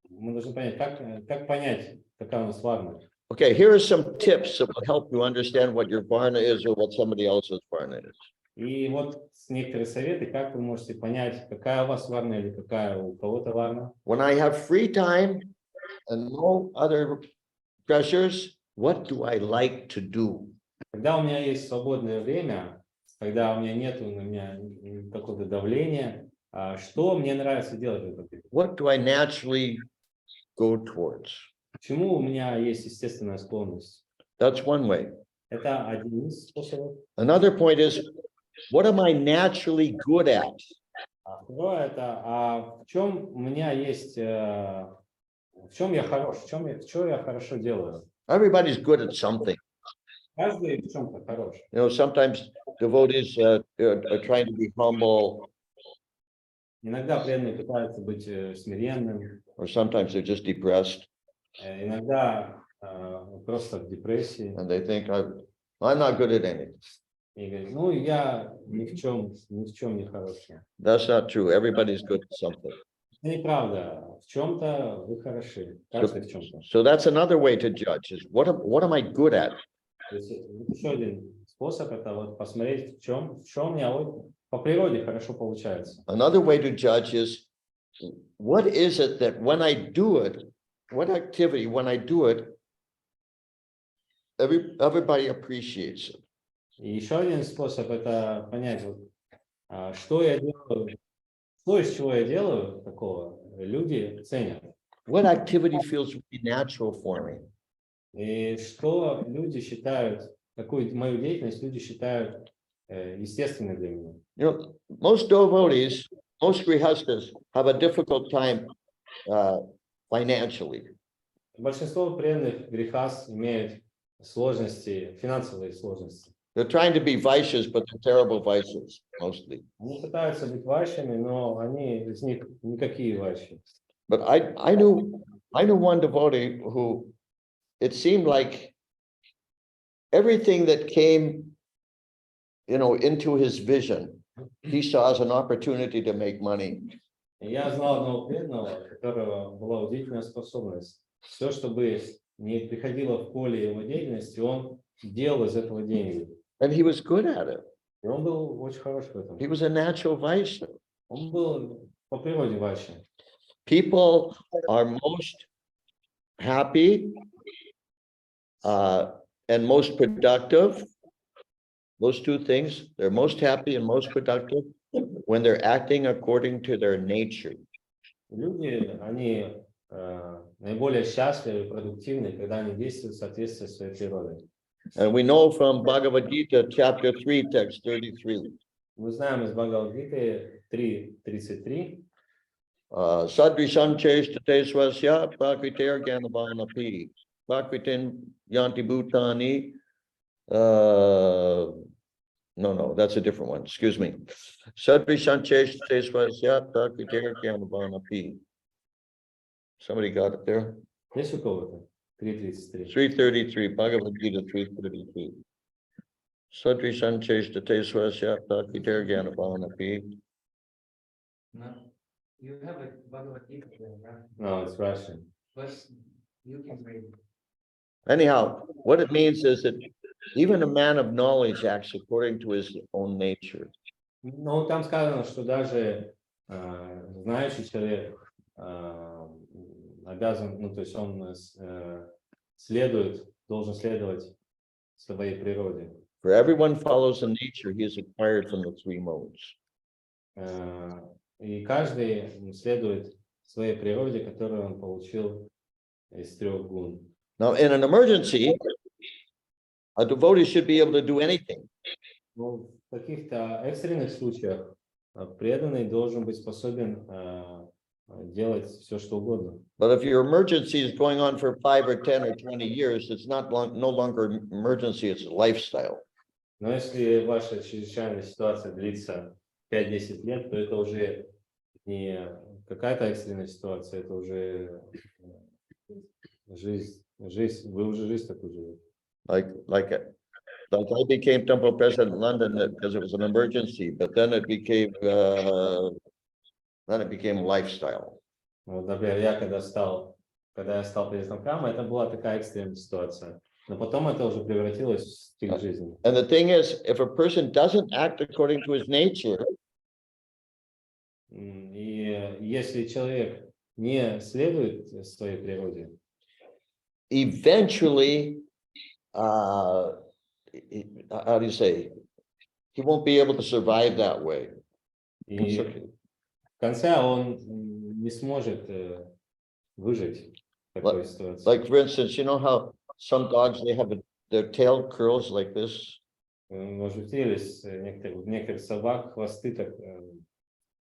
как понять, какая у нас варна. Okay, here are some tips that will help you understand what your varna is or what somebody else's varna is. И вот некоторые советы, как вы можете понять, какая у вас варна или какая у кого-то варна. When I have free time and no other pressures, what do I like to do? Когда у меня есть свободное время, когда у меня нет на меня какого-то давления, что мне нравится делать в этом? What do I naturally go towards? К чему у меня есть естественная склонность? That's one way. Это один из способов. Another point is, what am I naturally good at? А второе это, в чем у меня есть, в чем я хорош, что я хорошо делаю. Everybody's good at something. Каждый в чем-то хорош. You know, sometimes devotees are trying to be humble, Иногда преданные пытаются быть смиренным, or sometimes they're just depressed, иногда просто в депрессии. and they think I'm not good at anything. И говорит, я ни в чем не хороший. That's not true. Everybody's good at something. Это неправда. В чем-то вы хороши. Каждый в чем-то. So that's another way to judge is what am I good at? То есть еще один способ это вот посмотреть, в чем у меня по природе хорошо получается. Another way to judge is what is it that when I do it, what activity when I do it, everybody appreciates it. И еще один способ это понять, что я делаю, что из чего я делаю такого, люди ценят. What activity feels really natural for me? И что люди считают, какую мою деятельность люди считают естественной для меня. You know, most devotees, most grihastas have a difficult time financially. Большинство преданных грехас имеют сложности, финансовые сложности. They're trying to be vaishyas, but they're terrible vaishyas, mostly. Они пытаются быть вайшами, но они из них никакие вайши. But I knew one devotee who it seemed like everything that came, you know, into his vision, he saw as an opportunity to make money. Я знал одного преданного, у которого была удивительная способность. Все, что бы не приходило в поле его деятельности, он делал из этого деньги. And he was good at it. И он был очень хорош в этом. He was a natural vaishya. Он был по природе вайши. People are most happy and most productive. Those two things, they're most happy and most productive when they're acting according to their nature. Люди, они наиболее счастливы и продуктивны, когда они действуют в соответствии с своей природой. And we know from Bhagavad Gita, chapter 3, text 33. Мы знаем из Бхагавад-гиты 3.33. Sadrisham cheshtate swasya prakriter gyanavanapi. Prakritin yanti bhutani. No, that's a different one. Excuse me. Sadrisham cheshtate swasya prakriter gyanavanapi. Somebody got it there? Есть у кого-то? 3.33. 333, Bhagavad Gita 333. Sadrisham cheshtate swasya prakriter gyanavanapi. No, you have a Bhagavad Gita there, right? No, it's Russian. But you can read it. Anyhow, what it means is that even a man of knowledge acts according to his own nature. Ну, там сказано, что даже знающий человек обязан, то есть он должен следовать своей природе. For everyone follows the nature he has acquired from the three modes. И каждый следует своей природе, которую он получил из трех гун. Now, in an emergency, a devotee should be able to do anything. Ну, в каких-то экстренных случаях преданный должен быть способен делать все, что угодно. But if your emergency is going on for 5 or 10 or 20 years, it's no longer emergency, it's a lifestyle. Но если ваша чрезвычайная ситуация длится 5-10 лет, то это уже не какая-то экстренная ситуация, это уже жизнь, вы уже жизнь такую живете. Like I became temple president in London because it was an emergency, but then it became lifestyle. Вот, например, когда я стал президентом храма, это была такая экстренная ситуация. Но потом это уже превратилось в стиль жизни. And the thing is, if a person doesn't act according to his nature, И если человек не следует своей природе, eventually, how do you say, he won't be able to survive that way. и в конце он не сможет выжить в такой ситуации. Like, for instance, you know how some dogs, they have their tail curls like this? Может, встречались некоторых собак, хвосты так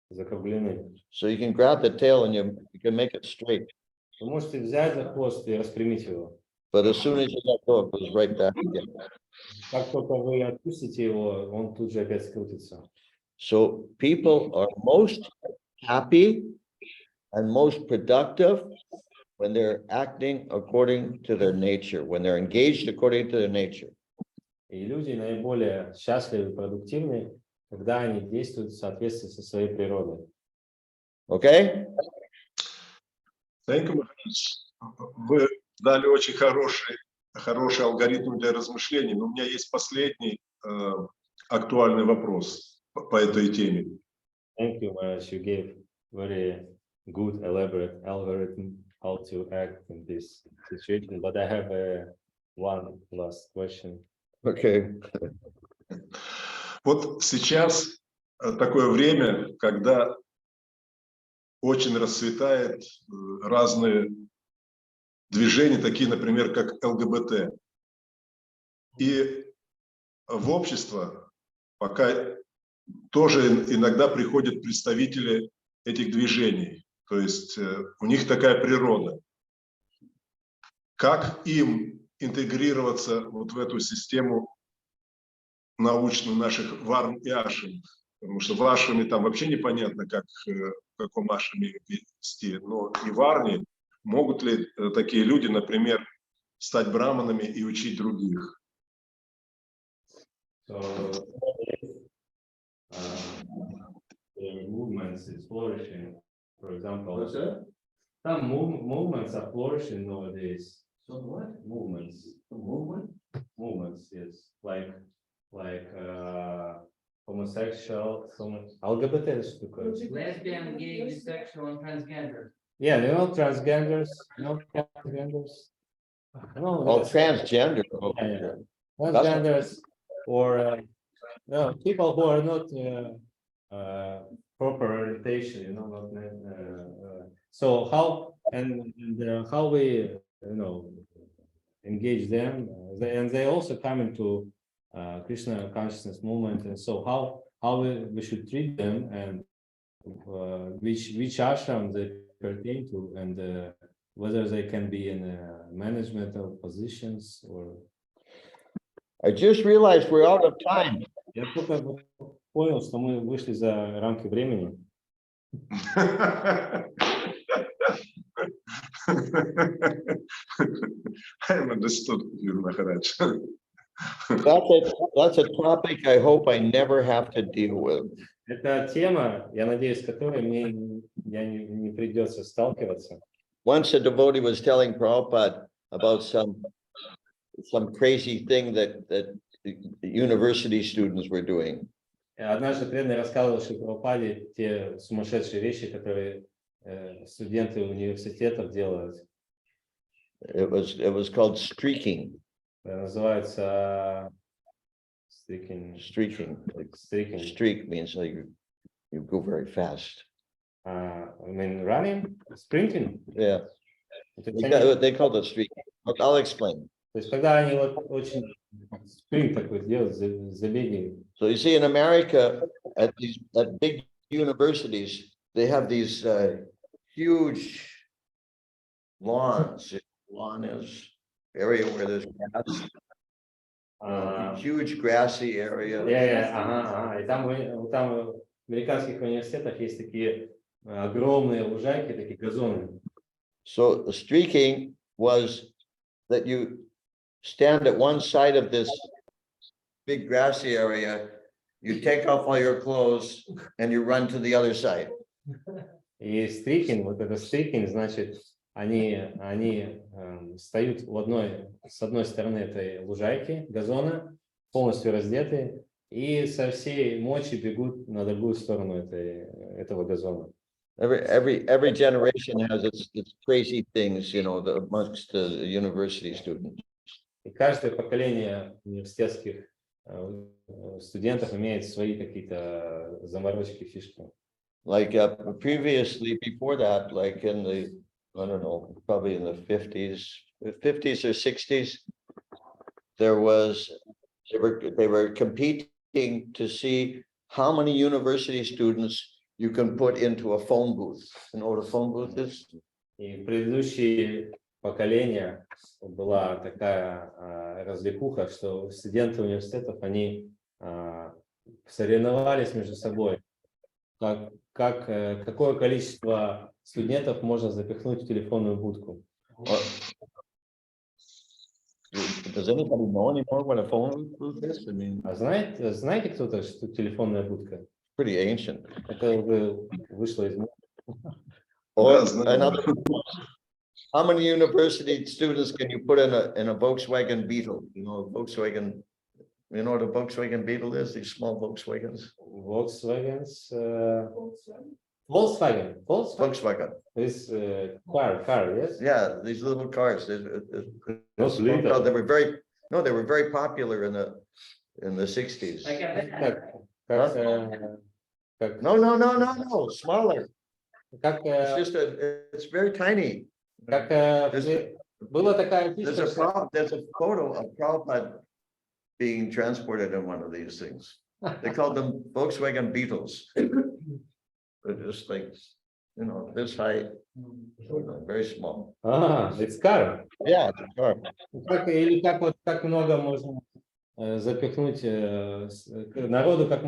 закруглены. So you can grab the tail and you can make it straight. Вы можете взять за хвост и распрямить его. But as soon as you let go, it goes right back again. Как только вы отпустите его, он тут же опять скрутится. So people are most happy and most productive when they're acting according to their nature, when they're engaged according to their nature. И люди наиболее счастливы и продуктивны, когда они действуют в соответствии со своей природой. Okay? Thank you, Махадьюти. Вы дали очень хороший алгоритм для размышлений, но у меня есть последний актуальный вопрос по этой теме. Thank you, Maharaj. You gave very good, elaborate algorithm how to act in this situation. But I have one last question. Okay. Вот сейчас такое время, когда очень расцветают разные движения, такие, например, как ЛГБТ. И в общество пока тоже иногда приходят представители этих движений. То есть у них такая природа. Как им интегрироваться вот в эту систему научную наших варн и ашем? Потому что в ашраме там вообще непонятно, как в каком ашраме вести. Но и варни, могут ли такие люди, например, стать браманами и учить других? So, the movements is flourishing. For example, some movements are flourishing nowadays. So what? Movements. Movements, yes. Like homosexual, LGBT is Lesbian, gay, bisexual, and transgender. Yeah, they're not transgenders, no transgenders. No, Oh, transgender. yeah. Transgenders or no, people who are not proper orientation, not so how how we engage them, and they also come into Krishna consciousness movement, and so how we should treat them, and which ashram they pertain to, and whether they can be in management positions or. I just realized we're out of time. Я только понял, что мы вышли за рамки времени. I understood you, Maharaj. That's a topic I hope I never have to deal with. Это тема, я надеюсь, с которой мне не придется сталкиваться. Once a devotee was telling Prabhupada about some crazy thing that the university students were doing. Однажды преданный рассказывал Шри Прабхупаде те сумасшедшие вещи, которые студенты университетов делают. It was called streaking. Называется Streaking. Streaking. Streak means like you go very fast. I mean running, sprinting. Yeah. They call it streaking. I'll explain. То есть, когда они вот очень спринт такой делают, забеги. So you see, in America, at big universities, they have these huge lawns. Lawn is area where there's grass. Huge grassy area. Ага. И там в американских университетах есть такие огромные лужайки, такие газоны. So the streaking was that you stand at one side of this big grassy area, you take off all your clothes and you run to the other side. И стрикинг, вот это стрикинг, значит, они встают с одной стороны этой лужайки, газона, полностью раздетые, и со всей мочи бегут на другую сторону этого газона. Every generation has its crazy things, amongst the university students. И каждое поколение университетских студентов имеет свои какие-то заморочки, фишки. Like previously, before that, like in the, I don't know, probably in the 50s or 60s, they were competing to see how many university students you can put into a phone booth. You know what a phone booth is? И в предыдущие поколения была такая развлекуха, что студенты университетов, они соревновались между собой, какое количество студентов можно запихнуть в телефонную будку. Does anybody know anymore what a phone booth is? I mean, знаете кто-то, что телефонная будка? Pretty ancient. Это уже вышло из моды. Or another, how many university students can you put in a Volkswagen Beetle? You know what a Volkswagen Beetle is? These small Volkswagens. Volkswagen. This car, yes? Yeah, these little cars. They were very popular in the 60s. No, smaller. It's very tiny. Была такая There's a photo of Prabhupada being transported in one of these things. They called them Volkswagen Beetles. They're just like, this height, very small. It's car. Yeah, it's a car. Как много можно запихнуть народу, как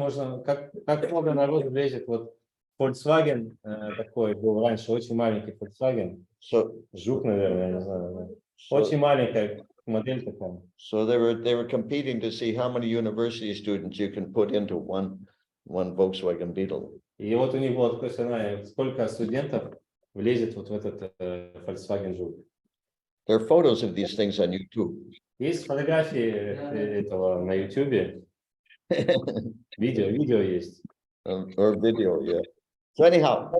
много народу влезет. Вот Volkswagen такой был раньше, очень маленький Volkswagen. Жук, наверное, я не знаю. Очень маленькая модель такая. So they were competing to see how many university students you can put into one Volkswagen Beetle. И вот у них было такое соревнование, сколько студентов влезет вот в этот Volkswagen жук. There are photos of these things on YouTube. Есть фотографии этого на YouTube. Видео есть. Or video, yeah. So anyhow,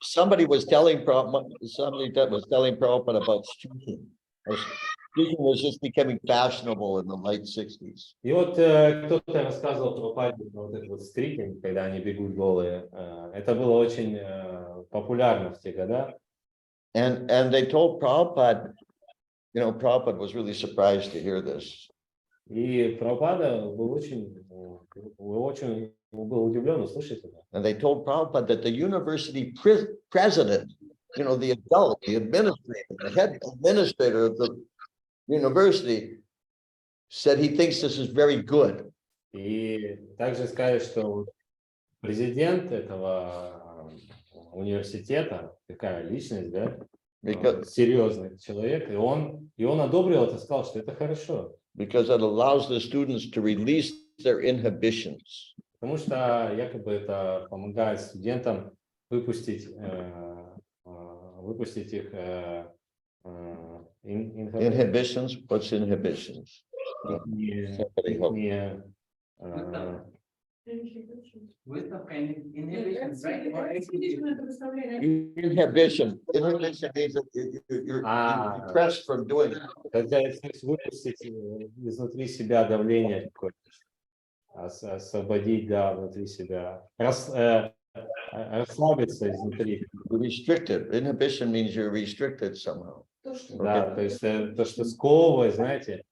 somebody was telling Prabhupada about streaking. Streaking was just becoming fashionable in the late 60s. И вот кто-то рассказывал про вот этот вот стрикинг, когда они бегут голые. Это было очень популярно в те годы. And they told Prabhupada, Prabhupada was really surprised to hear this. И Прабхупада был очень удивлен услышать это. And they told Prabhupada that the university president, the adult, the administrator, the head administrator of the university, said he thinks this is very good. И также сказали, что президент этого университета, такая личность, да, серьезный человек, и он одобрил это, сказал, что это хорошо. Because it allows the students to release their inhibitions. Потому что якобы это помогает студентам выпустить их Inhibitions? What's inhibitions? Выставка inhibition, right? Inhibition means that you're repressed from doing it. Когда выпустить изнутри себя давление какое-то. освободить, да, внутри себя, расслабиться изнутри. Restricted. Inhibition means you're restricted somehow. Да, то есть то, что сковывает, знаете,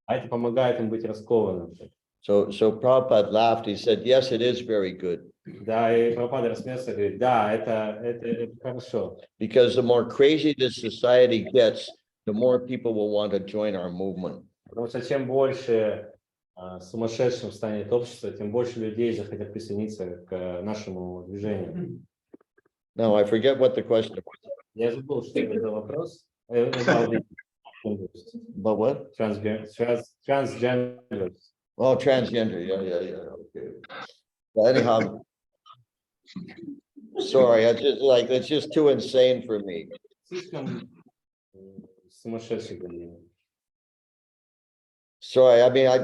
а это помогает им быть раскованным. So Prabhupada laughed. He said, yes, it is very good. Да, и Прабхупада рассмеялся и говорит, да, это хорошо. Because the more crazy this society gets, the more people will want to join our movement. Потому что чем больше сумасшедшим станет общество, тем больше людей захотят присоединиться к нашему движению. Now, I forget what the question was. Я забыл, что это за вопрос. About what? Transgenders. Oh, transgender. Yeah. Okay. Well, anyhow, sorry, it's just too insane for me. Слишком сумасшедший для меня. Sorry, I mean,